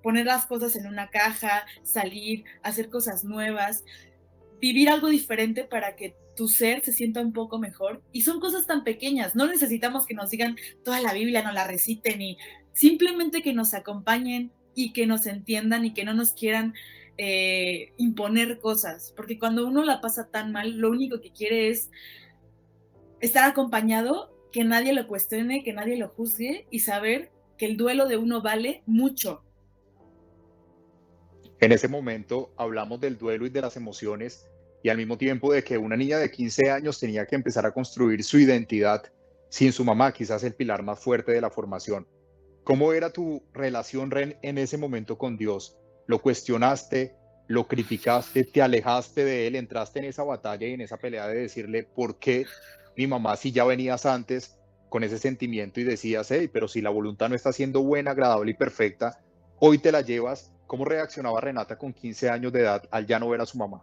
poner las cosas en una caja, salir, hacer cosas nuevas, vivir algo diferente para que tu ser se sienta un poco mejor. Y son cosas tan pequeñas, no necesitamos que nos digan toda la Biblia, no la reciten, y simplemente que nos acompañen y que nos entiendan y que no nos quieran imponer cosas, porque cuando uno la pasa tan mal, lo único que quiere es estar acompañado, que nadie lo cuestione, que nadie lo juzgue y saber que el duelo de uno vale mucho. En ese momento hablamos del duelo y de las emociones y al mismo tiempo de que una niña de 15 años tenía que empezar a construir su identidad sin su mamá, quizás el pilar más fuerte de la formación. ¿Cómo era tu relación, Ren, en ese momento con Dios? ¿Lo cuestionaste? ¿Lo criticaste? ¿Te alejaste de él? ¿Entraste en esa batalla y en esa pelea de decirle por qué mi mamá si ya venías antes con ese sentimiento y decías, hey, pero si la voluntad no está siendo buena, agradable y perfecta, hoy te la llevas? ¿Cómo reaccionaba Renata con 15 años de edad al ya no ver a su mamá?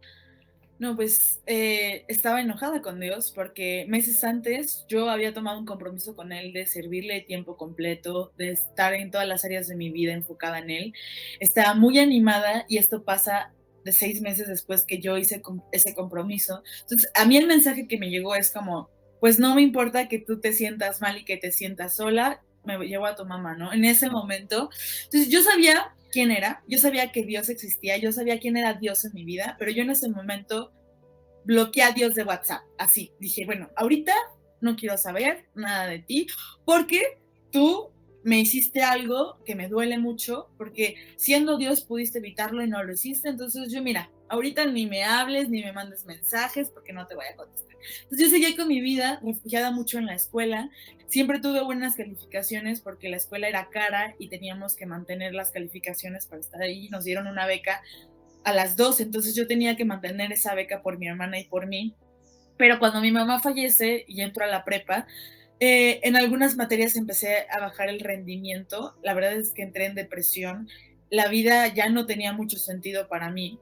No, pues estaba enojada con Dios porque meses antes yo había tomado un compromiso con Él de servirle tiempo completo, de estar en todas las áreas de mi vida enfocada en Él. Estaba muy animada y esto pasa de 6 meses después que yo hice ese compromiso. Entonces, a mí el mensaje que me llegó es como, pues no me importa que tú te sientas mal y que te sientas sola, me llevo a tu mamá, ¿no? En ese momento. Entonces, yo sabía quién era, yo sabía que Dios existía, yo sabía quién era Dios en mi vida, pero yo en ese momento bloqueé a Dios de WhatsApp, así, dije, bueno, ahorita no quiero saber nada de ti, porque tú me hiciste algo que me duele mucho, porque siendo Dios pudiste evitarlo y no lo hiciste, entonces yo, mira, ahorita ni me hables, ni me mandes mensajes, porque no te voy a contestar. Entonces yo seguí con mi vida, refugiada mucho en la escuela, siempre tuve buenas calificaciones porque la escuela era cara y teníamos que mantener las calificaciones para estar ahí, nos dieron una beca a las dos, entonces yo tenía que mantener esa beca por mi hermana y por mí. Pero cuando mi mamá fallece y entro a la prepa, en algunas materias empecé a bajar el rendimiento. La verdad es que entré en depresión. La vida ya no tenía mucho sentido para mí,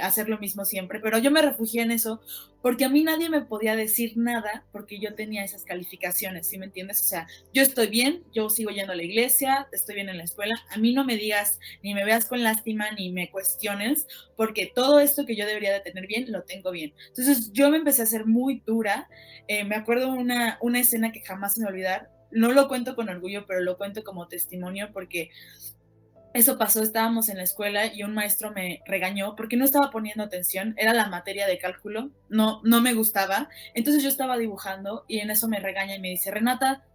hacer lo mismo siempre, pero yo me refugié en eso porque a mí nadie me podía decir nada porque yo tenía esas calificaciones, ¿sí me entiendes? O sea, yo estoy bien, yo sigo yendo a la iglesia, estoy bien en la escuela, a mí no me digas ni me veas con lástima ni me cuestiones porque todo esto que yo debería de tener bien, lo tengo bien. Entonces yo me empecé a hacer muy dura. Me acuerdo una escena que jamás se me va a olvidar, no lo cuento con orgullo, pero lo cuento como testimonio porque eso pasó, estábamos en la escuela y un maestro me regañó porque no estaba poniendo atención, era la materia de cálculo, no me gustaba, entonces yo estaba dibujando y en eso me regaña y me dice, Renata,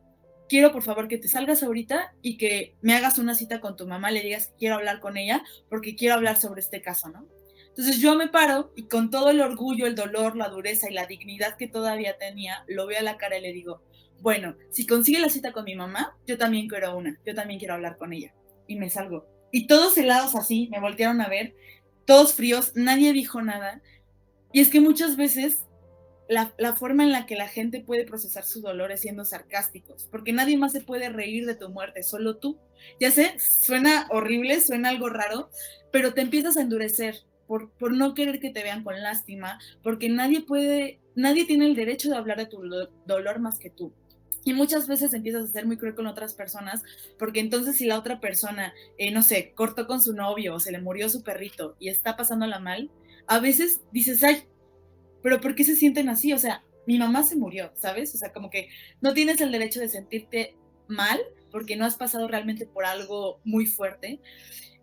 quiero por favor que te salgas ahorita y que me hagas una cita con tu mamá, le digas que quiero hablar con ella porque quiero hablar sobre este caso, ¿no? Entonces yo me paro y con todo el orgullo, el dolor, la dureza y la dignidad que todavía tenía, lo veo a la cara y le digo, bueno, si consigue la cita con mi mamá, yo también quiero una, yo también quiero hablar con ella. Y me salgo. Y todos helados así, me voltearon a ver, todos fríos, nadie dijo nada. Y es que muchas veces la forma en la que la gente puede procesar su dolor es siendo sarcásticos, porque nadie más se puede reír de tu muerte, solo tú. Ya sé, suena horrible, suena algo raro, pero te empiezas a endurecer por no querer que te vean con lástima, porque nadie tiene el derecho de hablar de tu dolor más que tú. Y muchas veces empiezas a ser muy cruel con otras personas, porque entonces si la otra persona, no sé, cortó con su novio o se le murió su perrito y está pasándola mal, a veces dices, ay, pero ¿por qué se sienten así? O sea, mi mamá se murió, ¿sabes? O sea, como que no tienes el derecho de sentirte mal porque no has pasado realmente por algo muy fuerte.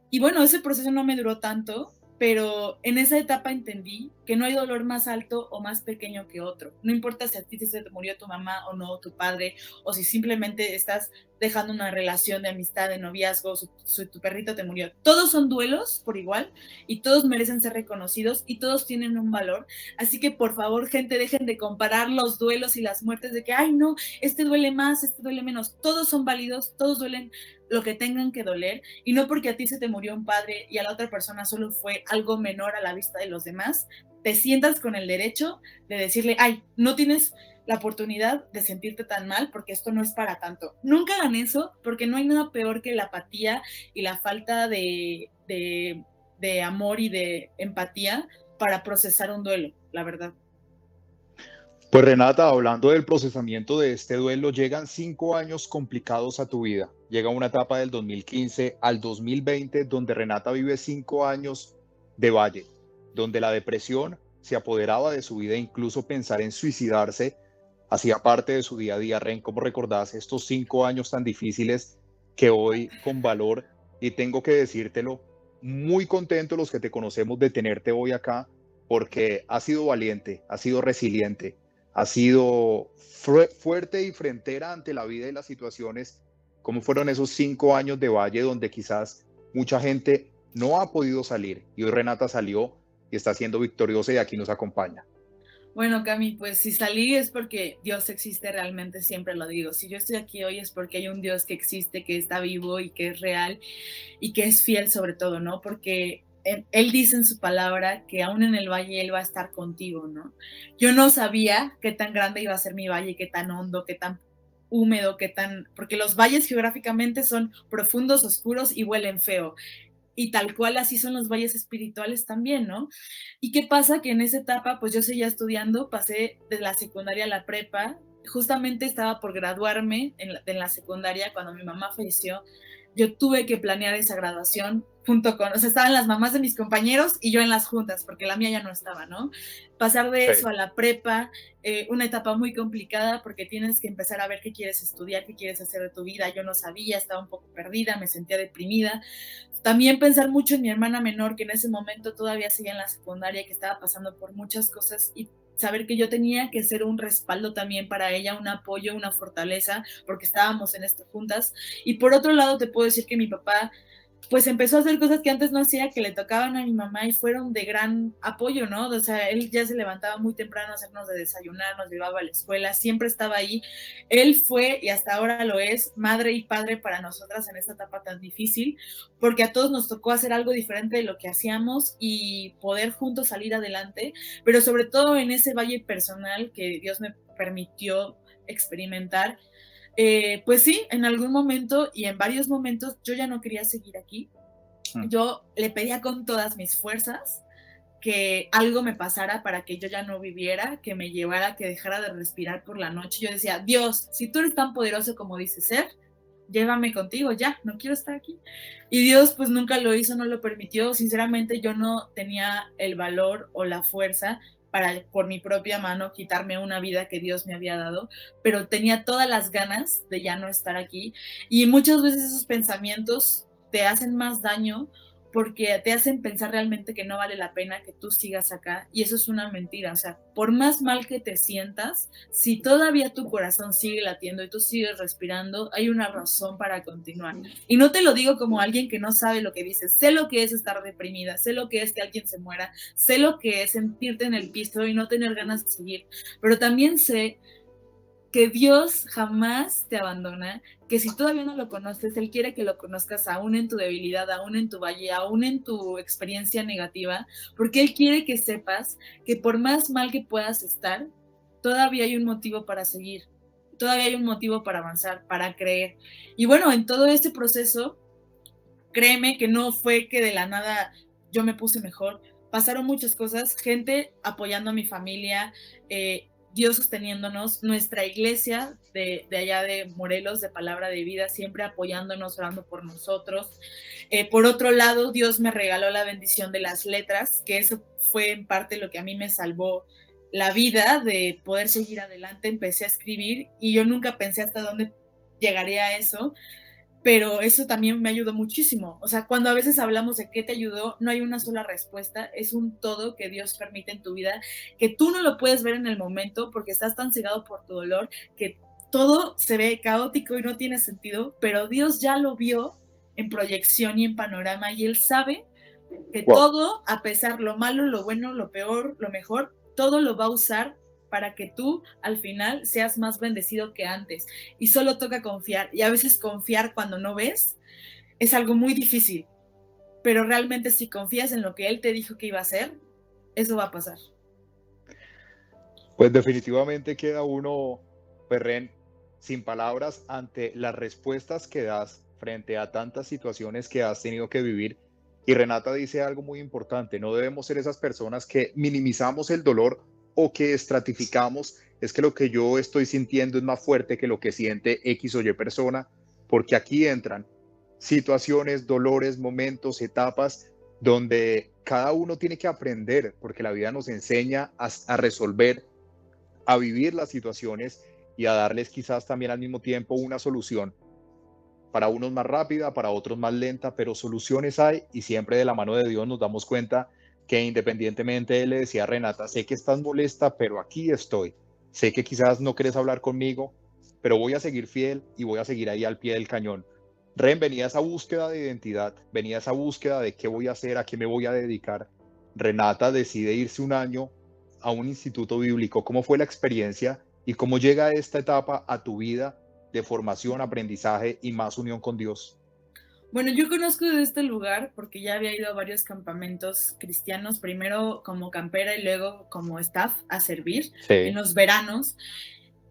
Y bueno, ese proceso no me duró tanto, pero en esa etapa entendí que no hay dolor más alto o más pequeño que otro. No importa si a ti se te murió tu mamá o no, tu padre, o si simplemente estás dejando una relación de amistad, de noviazgo, tu perrito te murió. Todos son duelos por igual y todos merecen ser reconocidos y todos tienen un valor. Así que por favor, gente, dejen de comparar los duelos y las muertes de que, ay, no, este duele más, este duele menos. Todos son válidos, todos duelen lo que tengan que doler y no porque a ti se te murió un padre y a la otra persona solo fue algo menor a la vista de los demás, te sientas con el derecho de decirle, ay, no tienes la oportunidad de sentirte tan mal porque esto no es para tanto. Nunca hagan eso porque no hay nada peor que la apatía y la falta de amor y de empatía para procesar un duelo, la verdad. Pues Renata, hablando del procesamiento de este duelo, llegan 5 años complicados a tu vida. Llega una etapa del 2015 al 2020 donde Renata vive 5 años de valle, donde la depresión se apoderaba de su vida, incluso pensar en suicidarse hacía parte de su día a día. Ren, ¿cómo recordás estos 5 años tan difíciles que hoy con valor, y tengo que decírtelo, muy contento los que te conocemos de tenerte hoy acá, porque has sido valiente, has sido resiliente, ha sido fuerte y frentera ante la vida y las situaciones? ¿Cómo fueron esos 5 años de valle donde quizás mucha gente no ha podido salir y hoy Renata salió y está siendo victoriosa y aquí nos acompaña. Bueno, Cami, pues si salí es porque Dios existe realmente, siempre lo digo. Si yo estoy aquí hoy es porque hay un Dios que existe, que está vivo y que es real y que es fiel sobre todo, ¿no? Porque él dice en su palabra que aún en el valle Él va a estar contigo, ¿no? Yo no sabía qué tan grande iba a ser mi valle, qué tan hondo, qué tan húmedo, qué tan... Porque los valles geográficamente son profundos, oscuros y huelen feo. Y tal cual así son los valles espirituales también, ¿no? ¿Y qué pasa? Que en esa etapa, pues yo seguía estudiando, pasé de la secundaria a la prepa, justamente estaba por graduarme en la secundaria cuando mi mamá falleció, yo tuve que planear esa graduación junto con, o sea, estaban las mamás de mis compañeros y yo en las juntas, porque la mía ya no estaba, ¿no? Pasar de Sí. eso a la prepa, una etapa muy complicada porque tienes que empezar a ver qué quieres estudiar, qué quieres hacer de tu vida. Yo no sabía, estaba un poco perdida, me sentía deprimida. También pensar mucho en mi hermana menor, que en ese momento todavía seguía en la secundaria, que estaba pasando por muchas cosas y saber que yo tenía que ser un respaldo también para ella, un apoyo, una fortaleza, porque estábamos en esto juntas. Y por otro lado, te puedo decir que mi papá pues empezó a hacer cosas que antes no hacía, que le tocaban a mi mamá y fueron de gran apoyo, ¿no? O sea, él ya se levantaba muy temprano a hacernos de desayunar, nos llevaba a la escuela, siempre estaba ahí. Él fue, y hasta ahora lo es, madre y padre para nosotras en esta etapa tan difícil, porque a todos nos tocó hacer algo diferente de lo que hacíamos y poder juntos salir adelante, pero sobre todo en ese valle personal que Dios me permitió experimentar. Pues sí, en algún momento y en varios momentos yo ya no quería seguir aquí. Yo le pedía con todas mis fuerzas que algo me pasara para que yo ya no viviera, que me llevara, que dejara de respirar por la noche. Yo decía, Dios, si tú eres tan poderoso como dices ser, llévame contigo, ya, no quiero estar aquí. Y Dios pues nunca lo hizo, no lo permitió. Sinceramente yo no tenía el valor o la fuerza para por mi propia mano quitarme una vida que Dios me había dado, pero tenía todas las ganas de ya no estar aquí. Y muchas veces esos pensamientos te hacen más daño porque te hacen pensar realmente que no vale la pena que tú sigas acá, y eso es una mentira. O sea, por más mal que te sientas, si todavía tu corazón sigue latiendo y tú sigues respirando, hay una razón para continuar. Y no te lo digo como alguien que no sabe lo que dice, sé lo que es estar deprimida, sé lo que es que alguien se muera, sé lo que es sentirte en el piso y no tener ganas de seguir, pero también sé que Dios jamás te abandona, que si todavía no lo conoces, Él quiere que lo conozcas aún en tu debilidad, aún en tu valle, aún en tu experiencia negativa, porque Él quiere que sepas que por más mal que puedas estar, todavía hay un motivo para seguir, todavía hay un motivo para avanzar, para creer. Y bueno, en todo este proceso, créeme que no fue que de la nada yo me puse mejor, pasaron muchas cosas, gente apoyando a mi familia, Dios sosteniéndonos, nuestra iglesia de allá de Morelos, de Palabra de Vida, siempre apoyándonos, orando por nosotros. Por otro lado, Dios me regaló la bendición de las letras, que eso fue en parte lo que a mí me salvó la vida, de poder seguir adelante. Empecé a escribir y yo nunca pensé hasta dónde llegaría a eso, pero eso también me ayudó muchísimo. O sea, cuando a veces hablamos de qué te ayudó, no hay una sola respuesta, es un todo que Dios permite en tu vida, que tú no lo puedes ver en el momento porque estás tan cegado por tu dolor que todo se ve caótico y no tiene sentido, pero Dios ya lo vio en proyección y en panorama, y Él sabe que Wow. todo, a pesar lo malo, lo bueno, lo peor, lo mejor, todo lo va a usar para que tú al final seas más bendecido que antes. Y solo toca confiar. Y a veces confiar cuando no ves es algo muy difícil. Pero realmente si confías en lo que Él te dijo que iba a hacer, eso va a pasar. Pues definitivamente queda uno, Perren, sin palabras ante las respuestas que das frente a tantas situaciones que has tenido que vivir. Y Renata dice algo muy importante, no debemos ser esas personas que minimizamos el dolor o que estratificamos, es que lo que yo estoy sintiendo es más fuerte que lo que siente X o Y persona, porque aquí entran situaciones, dolores, momentos, etapas donde cada uno tiene que aprender, porque la vida nos enseña a resolver, a vivir las situaciones y a darles quizás también al mismo tiempo una solución. Para unos más rápida, para otros más lenta, pero soluciones hay y siempre de la mano de Dios nos damos cuenta que independientemente, él le decía a Renata, sé que estás molesta, pero aquí estoy. Sé que quizás no quieres hablar conmigo, pero voy a seguir fiel y voy a seguir ahí al pie del cañón. Ren, venía esa búsqueda de identidad, venía esa búsqueda de qué voy a hacer, a qué me voy a dedicar. Renata decide irse un año a un instituto bíblico. ¿Cómo fue la experiencia y cómo llega esta etapa a tu vida de formación, aprendizaje y más unión con Dios? Bueno, yo conozco de este lugar porque ya había ido a varios campamentos cristianos, primero como campera y luego como staff a servir en Sí, los veranos.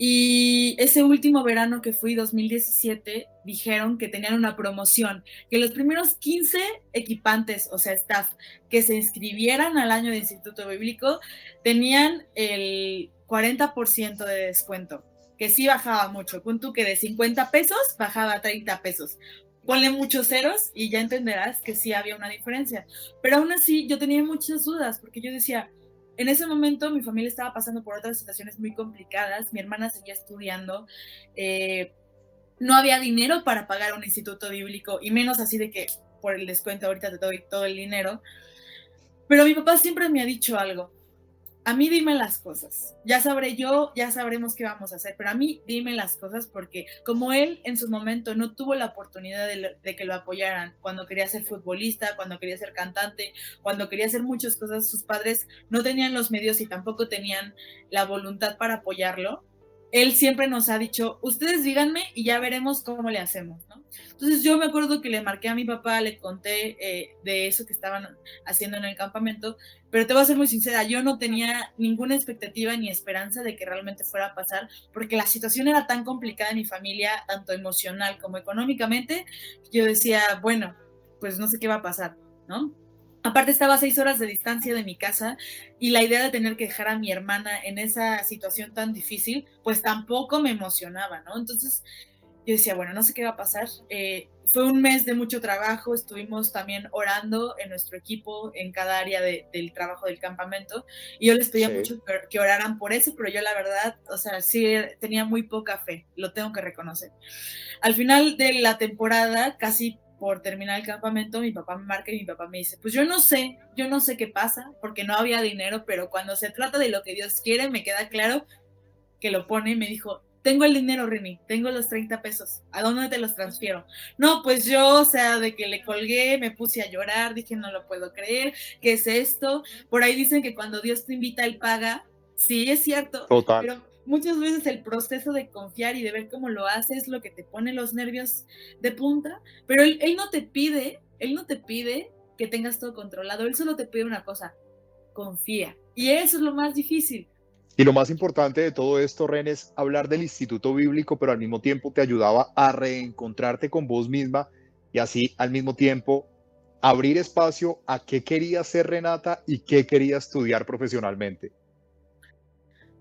Y ese último verano que fui, 2017, dijeron que tenían una promoción, que los primeros 15 equipantes, o sea, staff, que se inscribieran al año de Instituto Bíblico, tenían el 40% de descuento, que sí bajaba mucho. Pon tú que de 50 pesos bajaba a 30 pesos. Ponle muchos ceros y ya entenderás que sí había una diferencia. Pero aún así yo tenía muchas dudas porque yo decía, en ese momento mi familia estaba pasando por otras situaciones muy complicadas, mi hermana seguía estudiando, eh, no había dinero para pagar un instituto bíblico y menos así de que por el descuento ahorita te doy todo el dinero, pero mi papá siempre me ha dicho algo, a mí dime las cosas, ya sabré yo, ya sabremos qué vamos a hacer, pero a mí dime las cosas porque como él en su momento no tuvo la oportunidad de que lo apoyaran cuando quería ser futbolista, cuando quería ser cantante, cuando quería hacer muchas cosas, sus padres no tenían los medios y tampoco tenían la voluntad para apoyarlo. Él siempre nos ha dicho, ustedes díganme y ya veremos cómo le hacemos, ¿no? Entonces yo me acuerdo que le marqué a mi papá, le conté de eso que estaban haciendo en el campamento, pero te voy a ser muy sincera, yo no tenía ninguna expectativa ni esperanza de que realmente fuera a pasar, porque la situación era tan complicada en mi familia, tanto emocional como económicamente, que yo decía, bueno, pues no sé qué va a pasar, ¿no? Aparte estaba a 6 horas de distancia de mi casa y la idea de tener que dejar a mi hermana en esa situación tan difícil, pues tampoco me emocionaba, ¿no? Entonces yo decía, bueno, no sé qué va a pasar. Fue un mes de mucho trabajo, estuvimos también orando en nuestro equipo, en cada área del trabajo del campamento, y yo les pedía sí. mucho que oraran por eso, pero yo la verdad, o sea, sí tenía muy poca fe, lo tengo que reconocer. Al final de la temporada, casi por terminar el campamento, mi papá me marca y mi papá me dice, pues yo no sé qué pasa, porque no había dinero, pero cuando se trata de lo que Dios quiere, me queda claro que lo pone y me dijo, tengo el dinero, Rini, tengo los 30 pesos, ¿a dónde te los transfiero? No, pues yo, o sea, de que le colgué, me puse a llorar, dije, no lo puedo creer, ¿qué es esto? Por ahí dicen que cuando Dios te invita, Él paga, sí, es cierto, Total. pero muchas veces el proceso de confiar y de ver cómo lo hace es lo que te pone los nervios de punta, pero él no te pide que tengas todo controlado, Él solo te pide una cosa, confía. Y eso es lo más difícil. Y lo más importante de todo esto, Ren, es hablar del Instituto Bíblico, pero al mismo tiempo te ayudaba a reencontrarte con vos misma y así al mismo tiempo abrir espacio a qué quería ser Renata y qué quería estudiar profesionalmente.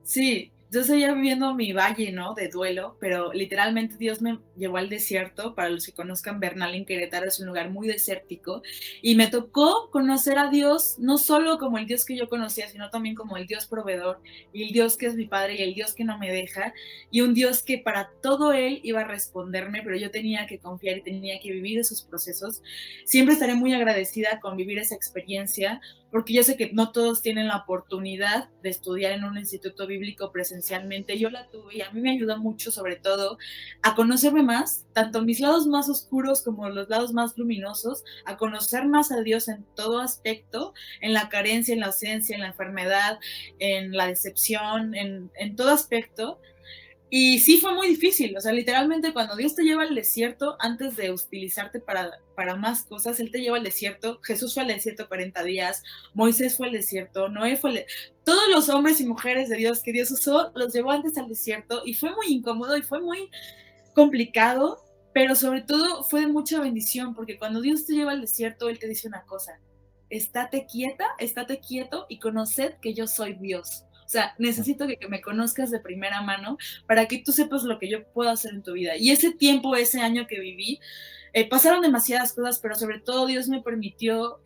Sí, yo seguía viviendo mi valle, ¿no? De duelo, pero literalmente Dios me llevó al desierto. Para los que conozcan Bernal en Querétaro, es un lugar muy desértico. Y me tocó conocer a Dios, no solo como el Dios que yo conocía, sino también como el Dios proveedor, y el Dios que es mi padre, y el Dios que no me deja, y un Dios que para todo Él iba a responderme, pero yo tenía que confiar y tenía que vivir esos procesos. Siempre estaré muy agradecida con vivir esa experiencia, porque yo sé que no todos tienen la oportunidad de estudiar en un instituto bíblico presencialmente. Yo la tuve y a mí me ayuda mucho, sobre todo, a conocerme más, tanto mis lados más oscuros como los lados más luminosos, a conocer más a Dios en todo aspecto, en la carencia, en la ausencia, en la enfermedad, en la decepción, en todo aspecto. Y sí fue muy difícil, o sea, literalmente cuando Dios te lleva al desierto, antes de utilizarte para más cosas, Él te lleva al desierto. Jesús fue al desierto 40 días, Moisés fue al desierto, Noé fue todos los hombres y mujeres de Dios que Dios usó, los llevó antes al desierto y fue muy incómodo y fue muy complicado, pero sobre todo fue de mucha bendición, porque cuando Dios te lleva al desierto, Él te dice una cosa, estate quieta, estate quieto y conoced que yo soy Dios. O sea, necesito que me conozcas de primera mano para que tú sepas lo que yo puedo hacer en tu vida. Y ese tiempo, ese año que viví, pasaron demasiadas cosas, pero sobre todo Dios me permitió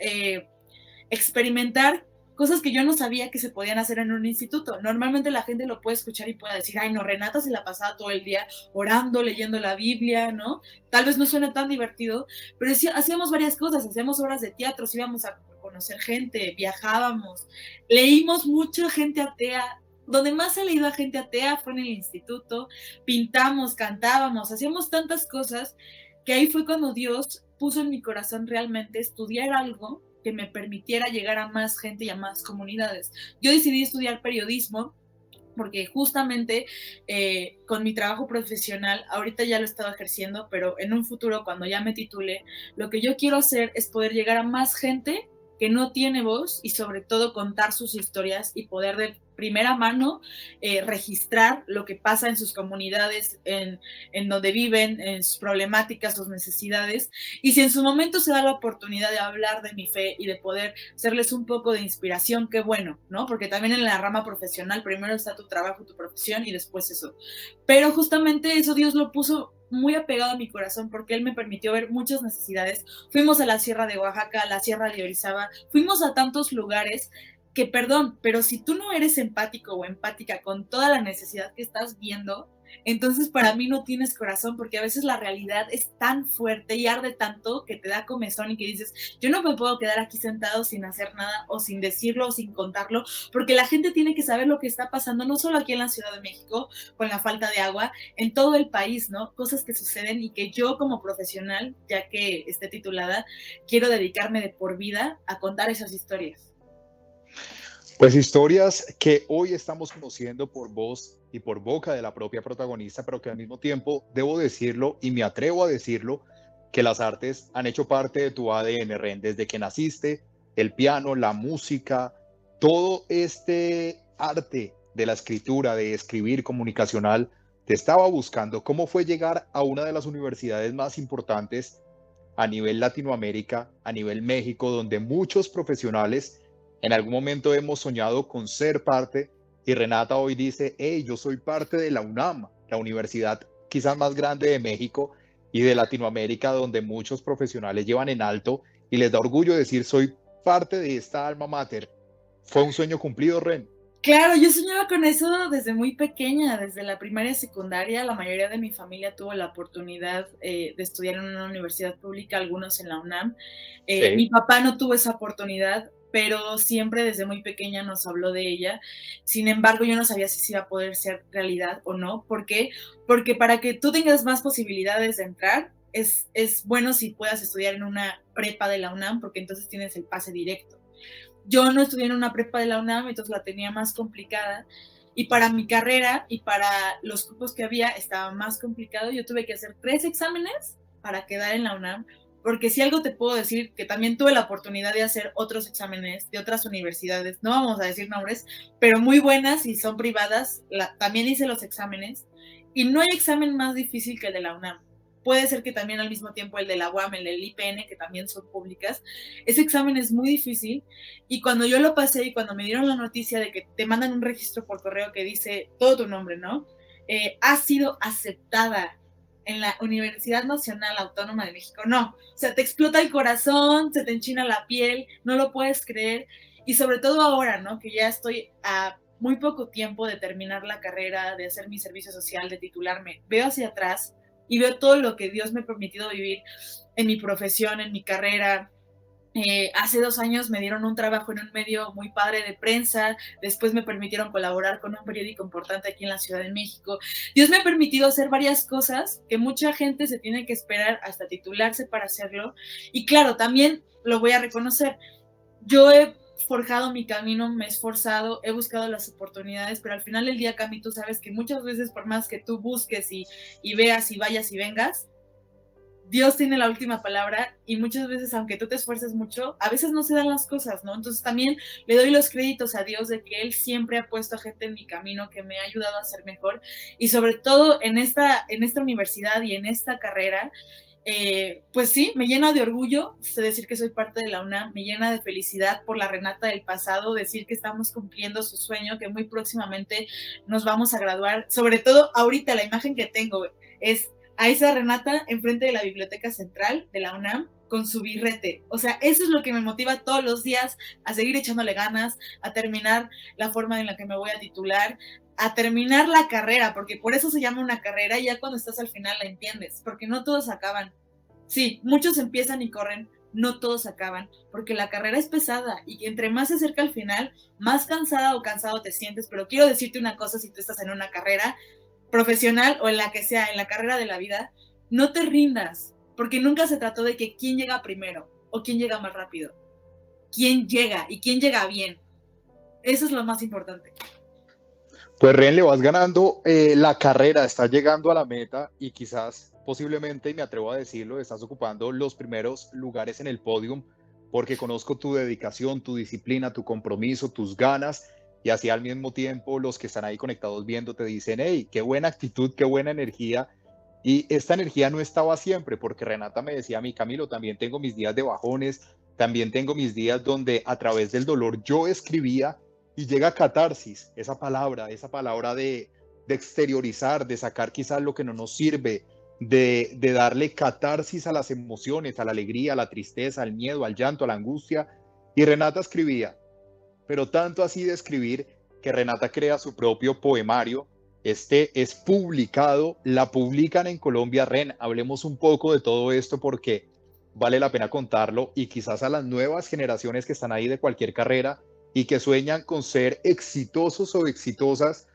experimentar cosas que yo no sabía que se podían hacer en un instituto. Normalmente la gente lo puede escuchar y puede decir, ay, no, Renata se la pasaba todo el día orando, leyendo la Biblia, ¿no? Tal vez no suene tan divertido, pero sí, hacíamos varias cosas, hacíamos obras de teatro, íbamos a conocer gente, viajábamos, leímos mucha gente atea. Donde más se ha leído a gente atea fue en el instituto, pintamos, cantábamos, hacíamos tantas cosas que ahí fue cuando Dios puso en mi corazón realmente estudiar algo que me permitiera llegar a más gente y a más comunidades. Yo decidí estudiar periodismo porque justamente con mi trabajo profesional, ahorita ya lo he estado ejerciendo, pero en un futuro, cuando ya me titule, lo que yo quiero hacer es poder llegar a más gente que no tiene voz y sobre todo contar sus historias y poder de primera mano registrar lo que pasa en sus comunidades, en donde viven, en sus problemáticas, sus necesidades. Y si en su momento se da la oportunidad de hablar de mi fe y de poder serles un poco de inspiración, qué bueno, ¿no? Porque también en la rama profesional primero está tu trabajo, tu profesión y después eso. Pero justamente eso Dios lo puso muy apegado a mi corazón porque Él me permitió ver muchas necesidades. Fuimos a la Sierra de Oaxaca, a la Sierra de Orizaba, fuimos a tantos lugares que, perdón, pero si tú no eres empático o empática con toda la necesidad que estás viendo, entonces para mí no tienes corazón, porque a veces la realidad es tan fuerte y arde tanto que te da comezón y que dices, yo no me puedo quedar aquí sentado sin hacer nada o sin decirlo o sin contarlo, porque la gente tiene que saber lo que está pasando, no solo aquí en la Ciudad de México, con la falta de agua, en todo el país, ¿no? Cosas que suceden y que yo como profesional, ya que esté titulada, quiero dedicarme de por vida a contar esas historias. Pues historias que hoy estamos conociendo por voz y por boca de la propia protagonista, pero que al mismo tiempo debo decirlo y me atrevo a decirlo, que las artes han hecho parte de tu ADN, Ren, desde que naciste, el piano, la música, todo este arte de la escritura, de escribir comunicacional, te estaba buscando. ¿Cómo fue llegar a una de las universidades más importantes a nivel Latinoamérica, a nivel México, donde muchos profesionales en algún momento hemos soñado con ser parte? Y Renata hoy dice, hey, yo soy parte de la UNAM, la universidad quizás más grande de México y de Latinoamérica, donde muchos profesionales llevan en alto y les da orgullo decir, soy parte de esta alma mater. ¿Fue un sueño cumplido, Ren? Claro, yo soñaba con eso desde muy pequeña, desde la primaria y secundaria. La mayoría de mi familia tuvo la oportunidad de estudiar en una universidad pública, algunos en la UNAM. Mi Sí. papá no tuvo esa oportunidad, pero siempre desde muy pequeña nos habló de ella. Sin embargo, yo no sabía si se iba a poder ser realidad o no. ¿Por qué? Porque para que tú tengas más posibilidades de entrar, es bueno si puedas estudiar en una prepa de la UNAM, porque entonces tienes el pase directo. Yo no estudié en una prepa de la UNAM, entonces la tenía más complicada. Y para mi carrera y para los grupos que había estaba más complicado. Yo tuve que hacer 3 exámenes para quedar en la UNAM, porque si algo te puedo decir, que también tuve la oportunidad de hacer otros exámenes de otras universidades, no vamos a decir nombres, pero muy buenas y son privadas, también hice los exámenes, y no hay examen más difícil que el de la UNAM. Puede ser que también al mismo tiempo el de la UAM, el del IPN, que también son públicas. Ese examen es muy difícil y cuando yo lo pasé y cuando me dieron la noticia de que te mandan un registro por correo que dice todo tu nombre, ¿no? Has sido aceptada en la Universidad Nacional Autónoma de México. No, o sea, te explota el corazón, se te enchina la piel, no lo puedes creer. Y sobre todo ahora, ¿no? Que ya estoy a muy poco tiempo de terminar la carrera, de hacer mi servicio social, de titularme. Veo hacia atrás y veo todo lo que Dios me ha permitido vivir en mi profesión, en mi carrera. Hace 2 años me dieron un trabajo en un medio muy padre de prensa, después me permitieron colaborar con un periódico importante aquí en la Ciudad de México. Dios me ha permitido hacer varias cosas que mucha gente se tiene que esperar hasta titularse para hacerlo. Y claro, también lo voy a reconocer, yo he forjado mi camino, me he esforzado, he buscado las oportunidades, pero al final del día, Cami, tú sabes que muchas veces por más que tú busques y veas y vayas y vengas, Dios tiene la última palabra y muchas veces, aunque tú te esfuerces mucho, a veces no se dan las cosas, ¿no? Entonces también le doy los créditos a Dios de que Él siempre ha puesto gente en mi camino que me ha ayudado a ser mejor y sobre todo en esta universidad y en esta carrera, pues sí, me llena de orgullo decir que soy parte de la UNAM, me llena de felicidad por la Renata del pasado, decir que estamos cumpliendo su sueño, que muy próximamente nos vamos a graduar, sobre todo ahorita la imagen que tengo es a esa Renata enfrente de la Biblioteca Central de la UNAM con su birrete. O sea, eso es lo que me motiva todos los días a seguir echándole ganas, a terminar la forma en la que me voy a titular, a terminar la carrera, porque por eso se llama una carrera y ya cuando estás al final la entiendes, porque no todos acaban. Sí, muchos empiezan y corren, no todos acaban, porque la carrera es pesada y que entre más se acerca al final, más cansada o cansado te sientes, pero quiero decirte una cosa, si tú estás en una carrera profesional o en la que sea, en la carrera de la vida, no te rindas, porque nunca se trató de que quién llega primero o quién llega más rápido. Quién llega y quién llega bien. Eso es lo más importante. Pues Ren, le vas ganando la carrera, estás llegando a la meta y quizás, posiblemente, y me atrevo a decirlo, estás ocupando los primeros lugares en el podium porque conozco tu dedicación, tu disciplina, tu compromiso, tus ganas y así al mismo tiempo los que están ahí conectados viendo te dicen, hey, qué buena actitud, qué buena energía. Y esta energía no estaba siempre porque Renata me decía a mí, Camilo, también tengo mis días de bajones, también tengo mis días donde a través del dolor yo escribía y llega catarsis, esa palabra de exteriorizar, de sacar quizás lo que no nos sirve, de darle catarsis a las emociones, a la alegría, a la tristeza, al miedo, al llanto, a la angustia. Y Renata escribía, pero tanto así de escribir que Renata crea su propio poemario. Este es publicado, la publican en Colombia. Ren, hablemos un poco de todo esto porque vale la pena contarlo y quizás a las nuevas generaciones que están ahí de cualquier carrera y que sueñan con ser exitosos o exitosas,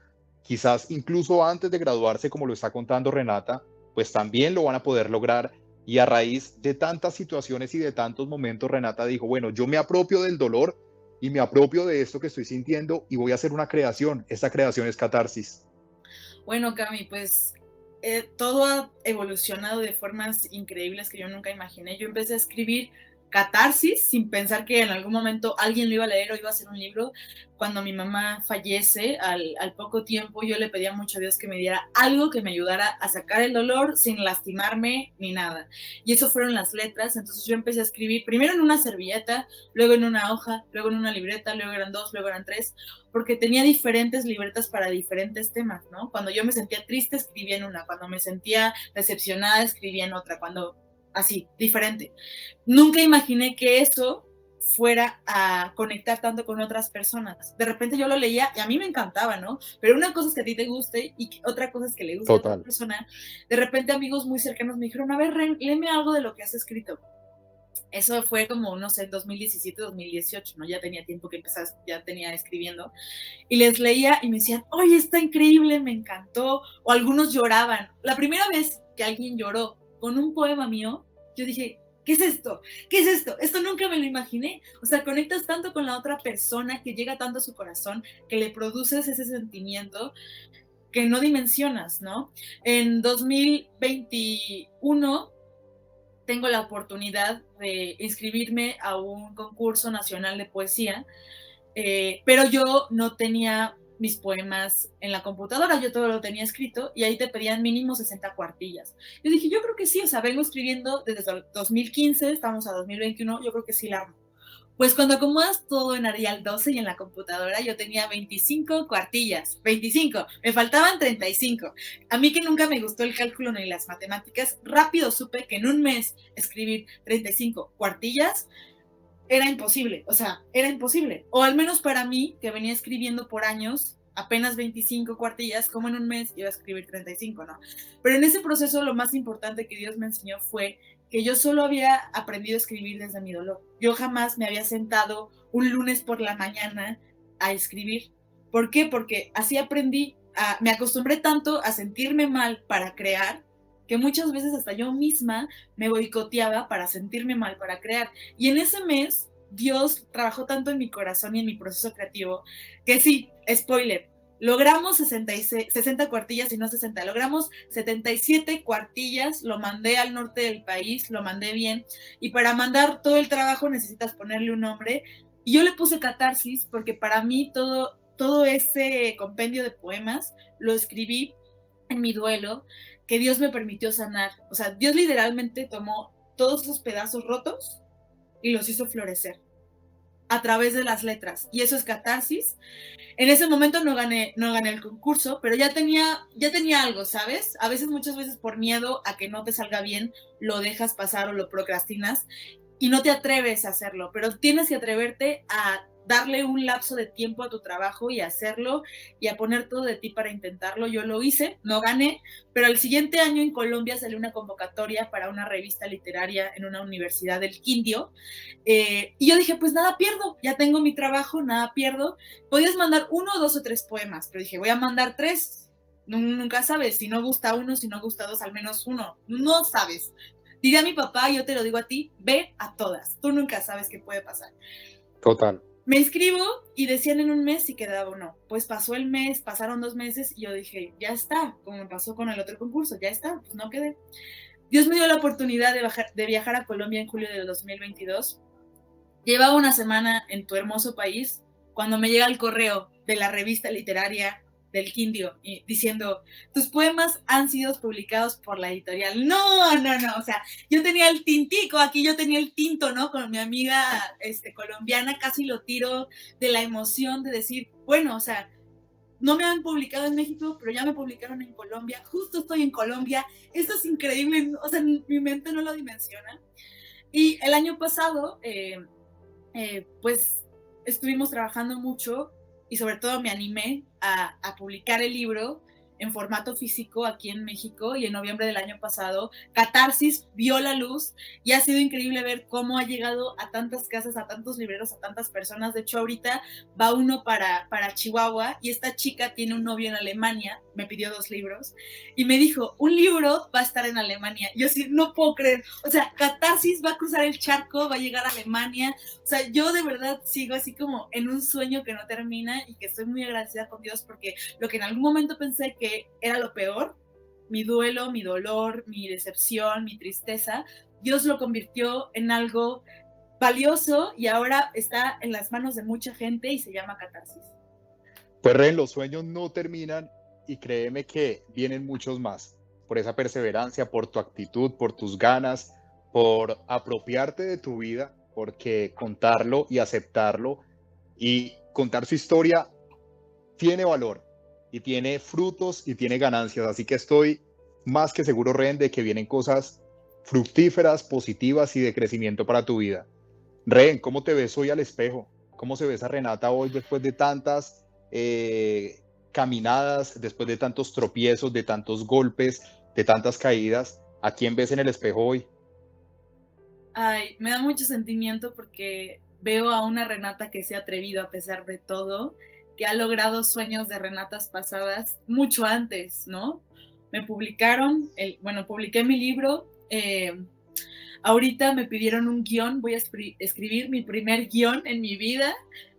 quizás incluso antes de graduarse, como lo está contando Renata, pues también lo van a poder lograr. Y a raíz de tantas situaciones y de tantos momentos, Renata dijo, bueno, yo me apropio del dolor y me apropio de esto que estoy sintiendo y voy a hacer una creación. Esta creación es catarsis. Bueno, Cami, pues todo ha evolucionado de formas increíbles que yo nunca imaginé. Yo empecé a escribir catarsis sin pensar que en algún momento alguien lo iba a leer o iba a hacer un libro. Cuando mi mamá fallece, al poco tiempo yo le pedía mucho a Dios que me diera algo que me ayudara a sacar el dolor sin lastimarme ni nada. Y eso fueron las letras. Entonces yo empecé a escribir primero en una servilleta, luego en una hoja, luego en una libreta, luego eran dos, luego eran tres, porque tenía diferentes libretas para diferentes temas, ¿no? Cuando yo me sentía triste, escribía en una, cuando me sentía decepcionada, escribía en otra, cuando así, diferente. Nunca imaginé que eso fuera a conectar tanto con otras personas. De repente yo lo leía y a mí me encantaba, ¿no? Pero una cosa es que a ti te guste y otra cosa es que le guste a otra Total. persona. De repente amigos muy cercanos me dijeron, a ver, Ren, léeme algo de lo que has escrito. Eso fue como, no sé, 2017, 2018, ¿no? Ya tenía tiempo que empezaba, ya tenía escribiendo. Y les leía y me decían, oye, está increíble, me encantó. O algunos lloraban. La primera vez que alguien lloró con un poema mío, yo dije, ¿qué es esto? ¿Qué es esto? Esto nunca me lo imaginé. O sea, conectas tanto con la otra persona que llega tanto a su corazón, que le produces ese sentimiento que no dimensionas, ¿no? En 2021 tengo la oportunidad de inscribirme a un concurso nacional de poesía, pero yo no tenía mis poemas en la computadora, yo todo lo tenía escrito y ahí te pedían mínimo 60 cuartillas. Yo dije, yo creo que sí, o sea, vengo escribiendo desde 2015, estamos a 2021, yo creo que sí la armo. Pues cuando acomodas todo en Arial 12 y en la computadora, yo tenía 25 cuartillas, 25, me faltaban 35. A mí que nunca me gustó el cálculo ni las matemáticas, rápido supe que en un mes escribir 35 cuartillas era imposible, o sea, era imposible. O al menos para mí, que venía escribiendo por años, apenas 25 cuartillas, como en un mes iba a escribir 35, ¿no? Pero en ese proceso lo más importante que Dios me enseñó fue que yo solo había aprendido a escribir desde mi dolor. Yo jamás me había sentado un lunes por la mañana a escribir. ¿Por qué? Porque así aprendí, me acostumbré tanto a sentirme mal para crear, que muchas veces hasta yo misma me boicoteaba para sentirme mal para crear. Y en ese mes, Dios trabajó tanto en mi corazón y en mi proceso creativo, que sí, spoiler, logramos 60 cuartillas y no 60, logramos 77 cuartillas, lo mandé al norte del país, lo mandé bien, y para mandar todo el trabajo necesitas ponerle un nombre, y yo le puse catarsis porque para mí todo ese compendio de poemas lo escribí en mi duelo, que Dios me permitió sanar. O sea, Dios literalmente tomó todos esos pedazos rotos y los hizo florecer a través de las letras. Y eso es catarsis. En ese momento no gané el concurso, pero ya tenía algo, ¿sabes? A veces, muchas veces por miedo a que no te salga bien, lo dejas pasar o lo procrastinas y no te atreves a hacerlo, pero tienes que atreverte a darle un lapso de tiempo a tu trabajo y hacerlo y a poner todo de ti para intentarlo. Yo lo hice, no gané, pero el siguiente año en Colombia salió una convocatoria para una revista literaria en una universidad del Quindío, y yo dije, pues nada pierdo, ya tengo mi trabajo, nada pierdo. Podías mandar uno, dos o tres poemas, pero dije, voy a mandar tres. Nunca sabes, si no gusta uno, si no gusta dos, al menos uno, no sabes. Diría mi papá, yo te lo digo a ti, ve a todas, tú nunca sabes qué puede pasar. Total. Me inscribo y decían en un mes si quedaba o no. Pues pasó el mes, pasaron 2 meses y yo dije, ya está, como me pasó con el otro concurso, ya está, pues no quedé. Dios me dio la oportunidad de viajar a Colombia en julio del 2022. Llevaba una semana en tu hermoso país cuando me llega el correo de la revista literaria del Quindio diciendo, tus poemas han sido publicados por la editorial. No, o sea, yo tenía el tintico, aquí yo tenía el tinto, ¿no? Con mi amiga colombiana, casi lo tiro de la emoción de decir, bueno, o sea, no me han publicado en México, pero ya me publicaron en Colombia, justo estoy en Colombia, esto es increíble, o sea, mi mente no lo dimensiona. Y el año pasado, pues estuvimos trabajando mucho y sobre todo me animé a publicar el libro en formato físico aquí en México y en noviembre del año pasado Catarsis vio la luz y ha sido increíble ver cómo ha llegado a tantas casas, a tantos libreros, a tantas personas. De hecho, ahorita va uno para Chihuahua y esta chica tiene un novio en Alemania, me pidió 2 libros y me dijo, un libro va a estar en Alemania. Yo sí, no puedo creer, o sea, Catarsis va a cruzar el charco, va a llegar a Alemania. O sea, yo de verdad sigo así como en un sueño que no termina y que estoy muy agradecida con Dios porque lo que en algún momento pensé que era lo peor, mi duelo, mi dolor, mi decepción, mi tristeza, Dios lo convirtió en algo valioso y ahora está en las manos de mucha gente y se llama Catarsis. Pues Ren, los sueños no terminan y créeme que vienen muchos más por esa perseverancia, por tu actitud, por tus ganas, por apropiarte de tu vida, porque contarlo y aceptarlo y contar su historia tiene valor y tiene frutos y tiene ganancias. Así que estoy más que seguro, Ren, de que vienen cosas fructíferas, positivas y de crecimiento para tu vida. Ren, ¿cómo te ves hoy al espejo? ¿Cómo se ve esa Renata hoy después de tantas caminadas, después de tantos tropiezos, de tantos golpes, de tantas caídas? ¿A quién ves en el espejo hoy? Ay, me da mucho sentimiento porque veo a una Renata que se ha atrevido a pesar de todo, que ha logrado sueños de Renatas pasadas mucho antes, ¿no? Me publicaron, publiqué mi libro, ahorita me pidieron un guión, voy a escribir mi primer guión en mi vida,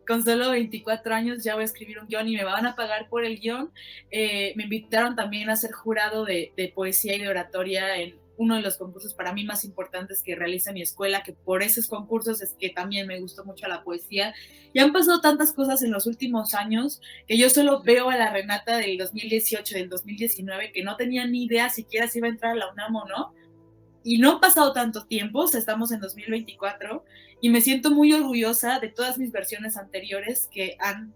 con solo 24 años ya voy a escribir un guión y me van a pagar por el guión. Me invitaron también a ser jurado de poesía y de oratoria en uno de los concursos para mí más importantes que realiza mi escuela, que por esos concursos es que también me gustó mucho la poesía. Y han pasado tantas cosas en los últimos años que yo solo veo a la Renata del 2018, del 2019, que no tenía ni idea siquiera si iba a entrar a la UNAM o no. Y no ha pasado tanto tiempo, o sea, estamos en 2024, y me siento muy orgullosa de todas mis versiones anteriores que han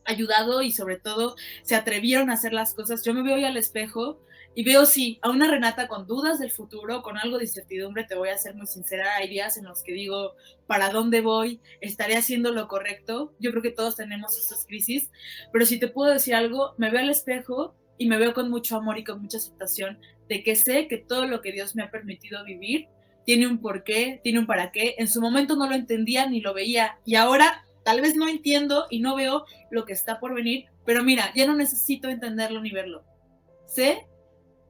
ayudado y sobre todo se atrevieron a hacer las cosas. Yo me veo hoy al espejo y veo, sí, a una Renata con dudas del futuro, con algo de incertidumbre, te voy a ser muy sincera, hay días en los que digo, ¿para dónde voy? ¿Estaré haciendo lo correcto? Yo creo que todos tenemos esas crisis, pero si te puedo decir algo, me veo al espejo y me veo con mucho amor y con mucha aceptación de que sé que todo lo que Dios me ha permitido vivir tiene un porqué, tiene un para qué. En su momento no lo entendía ni lo veía y ahora tal vez no entiendo y no veo lo que está por venir, pero mira, ya no necesito entenderlo ni verlo. Sé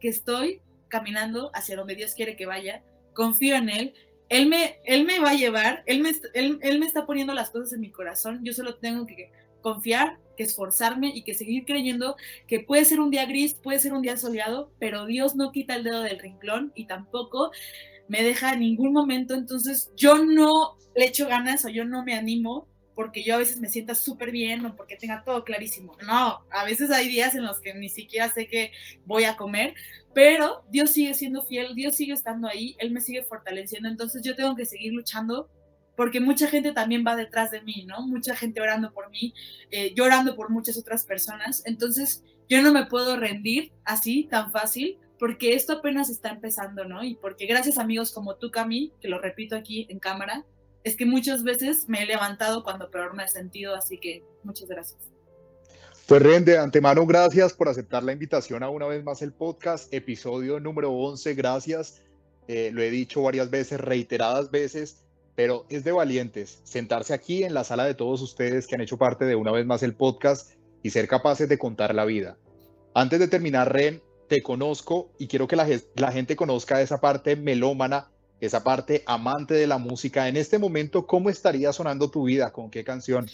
que estoy caminando hacia donde Dios quiere que vaya, confío en Él, Él me va a llevar, él me está poniendo las cosas en mi corazón, yo solo tengo que confiar, que esforzarme y que seguir creyendo que puede ser un día gris, puede ser un día soleado, pero Dios no quita el dedo del renglón y tampoco me deja en ningún momento. Entonces yo no le echo ganas o yo no me animo porque yo a veces me sienta súper bien o porque tenga todo clarísimo. No, a veces hay días en los que ni siquiera sé qué voy a comer, pero Dios sigue siendo fiel, Dios sigue estando ahí, Él me sigue fortaleciendo, entonces yo tengo que seguir luchando porque mucha gente también va detrás de mí, ¿no? Mucha gente orando por mí, llorando por muchas otras personas, entonces yo no me puedo rendir así, tan fácil, porque esto apenas está empezando, ¿no? Y porque gracias a amigos como tú, Cami, que lo repito aquí en cámara, es que muchas veces me he levantado cuando peor me he sentido, así que muchas gracias. Pues Ren, de antemano, gracias por aceptar la invitación a una vez más el podcast, episodio número 11, gracias. Lo he dicho varias veces, reiteradas veces, pero es de valientes sentarse aquí en la sala de todos ustedes que han hecho parte de una vez más el podcast y ser capaces de contar la vida. Antes de terminar, Ren, te conozco y quiero que la gente conozca esa parte melómana, esa parte amante de la música. En este momento, ¿cómo estaría sonando tu vida? ¿Con qué canción?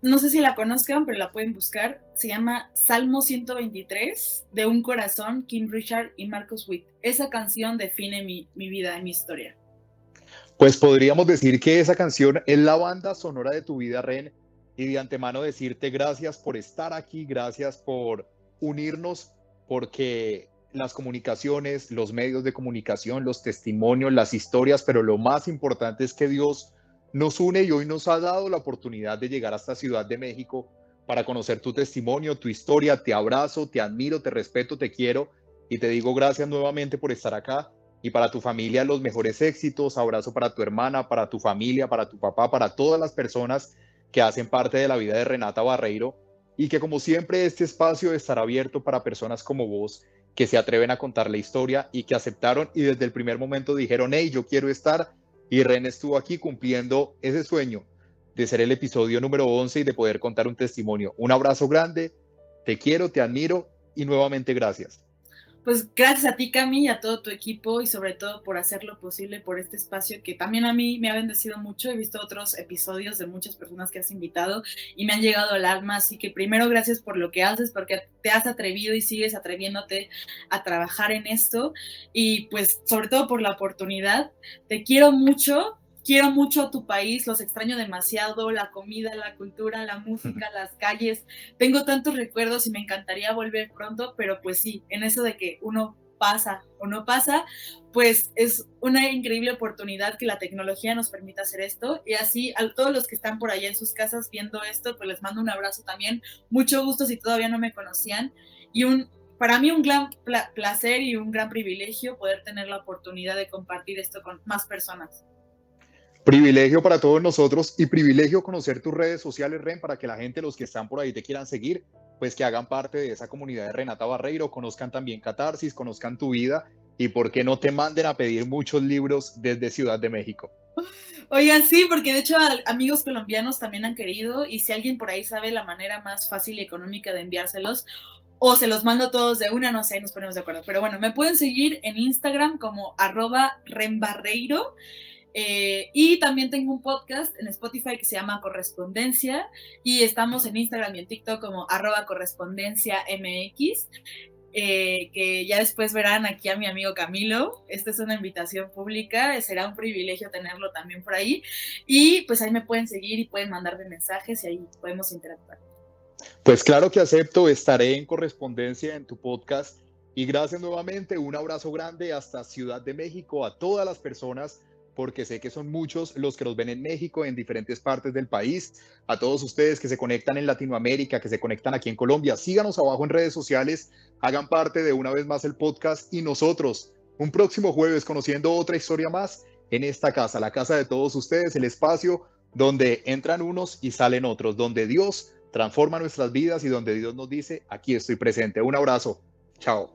No sé si la conozcan, pero la pueden buscar. Se llama Salmo 123 de Un Corazón, Kim Richard y Marcus Witt. Esa canción define mi vida y mi historia. Pues podríamos decir que esa canción es la banda sonora de tu vida, Ren, y de antemano decirte gracias por estar aquí, gracias por unirnos, porque las comunicaciones, los medios de comunicación, los testimonios, las historias, pero lo más importante es que Dios nos une y hoy nos ha dado la oportunidad de llegar hasta Ciudad de México para conocer tu testimonio, tu historia. Te abrazo, te admiro, te respeto, te quiero y te digo gracias nuevamente por estar acá y para tu familia los mejores éxitos. Abrazo para tu hermana, para tu familia, para tu papá, para todas las personas que hacen parte de la vida de Renata Barreiro y que como siempre este espacio estará abierto para personas como vos que se atreven a contar la historia y que aceptaron y desde el primer momento dijeron, hey, yo quiero estar, y Ren estuvo aquí cumpliendo ese sueño de ser el episodio número 11 y de poder contar un testimonio. Un abrazo grande, te quiero, te admiro y nuevamente gracias. Pues gracias a ti, Cami, y a todo tu equipo y sobre todo por hacer lo posible por este espacio que también a mí me ha bendecido mucho. He visto otros episodios de muchas personas que has invitado y me han llegado al alma, así que primero gracias por lo que haces, porque te has atrevido y sigues atreviéndote a trabajar en esto y pues sobre todo por la oportunidad. Te quiero mucho. Quiero mucho a tu país, los extraño demasiado, la comida, la cultura, la música, las calles. Tengo tantos recuerdos y me encantaría volver pronto, pero pues sí, en eso de que uno pasa o no pasa, pues es una increíble oportunidad que la tecnología nos permita hacer esto. Y así a todos los que están por allá en sus casas viendo esto, pues les mando un abrazo también. Mucho gusto si todavía no me conocían. Y para mí un gran placer y un gran privilegio poder tener la oportunidad de compartir esto con más personas. Privilegio para todos nosotros y privilegio conocer tus redes sociales, Ren, para que la gente, los que están por ahí te quieran seguir, pues que hagan parte de esa comunidad de Renata Barreiro, conozcan también Catarsis, conozcan tu vida y por qué no te manden a pedir muchos libros desde Ciudad de México. Oigan, sí, porque de hecho amigos colombianos también han querido y si alguien por ahí sabe la manera más fácil y económica de enviárselos o se los mando todos de una, no sé, nos ponemos de acuerdo. Pero bueno, me pueden seguir en Instagram como @renbarreiro. Y también tengo un podcast en Spotify que se llama Correspondencia y estamos en Instagram y en TikTok como @correspondenciamx, que ya después verán aquí a mi amigo Camilo. Esta es una invitación pública, será un privilegio tenerlo también por ahí y pues ahí me pueden seguir y pueden mandarme mensajes y ahí podemos interactuar. Pues claro que acepto, estaré en Correspondencia en tu podcast y gracias nuevamente, un abrazo grande hasta Ciudad de México a todas las personas porque sé que son muchos los que nos ven en México, en diferentes partes del país, a todos ustedes que se conectan en Latinoamérica, que se conectan aquí en Colombia, síganos abajo en redes sociales, hagan parte de una vez más el podcast y nosotros, un próximo jueves conociendo otra historia más en esta casa, la casa de todos ustedes, el espacio donde entran unos y salen otros, donde Dios transforma nuestras vidas y donde Dios nos dice, aquí estoy presente. Un abrazo, chao.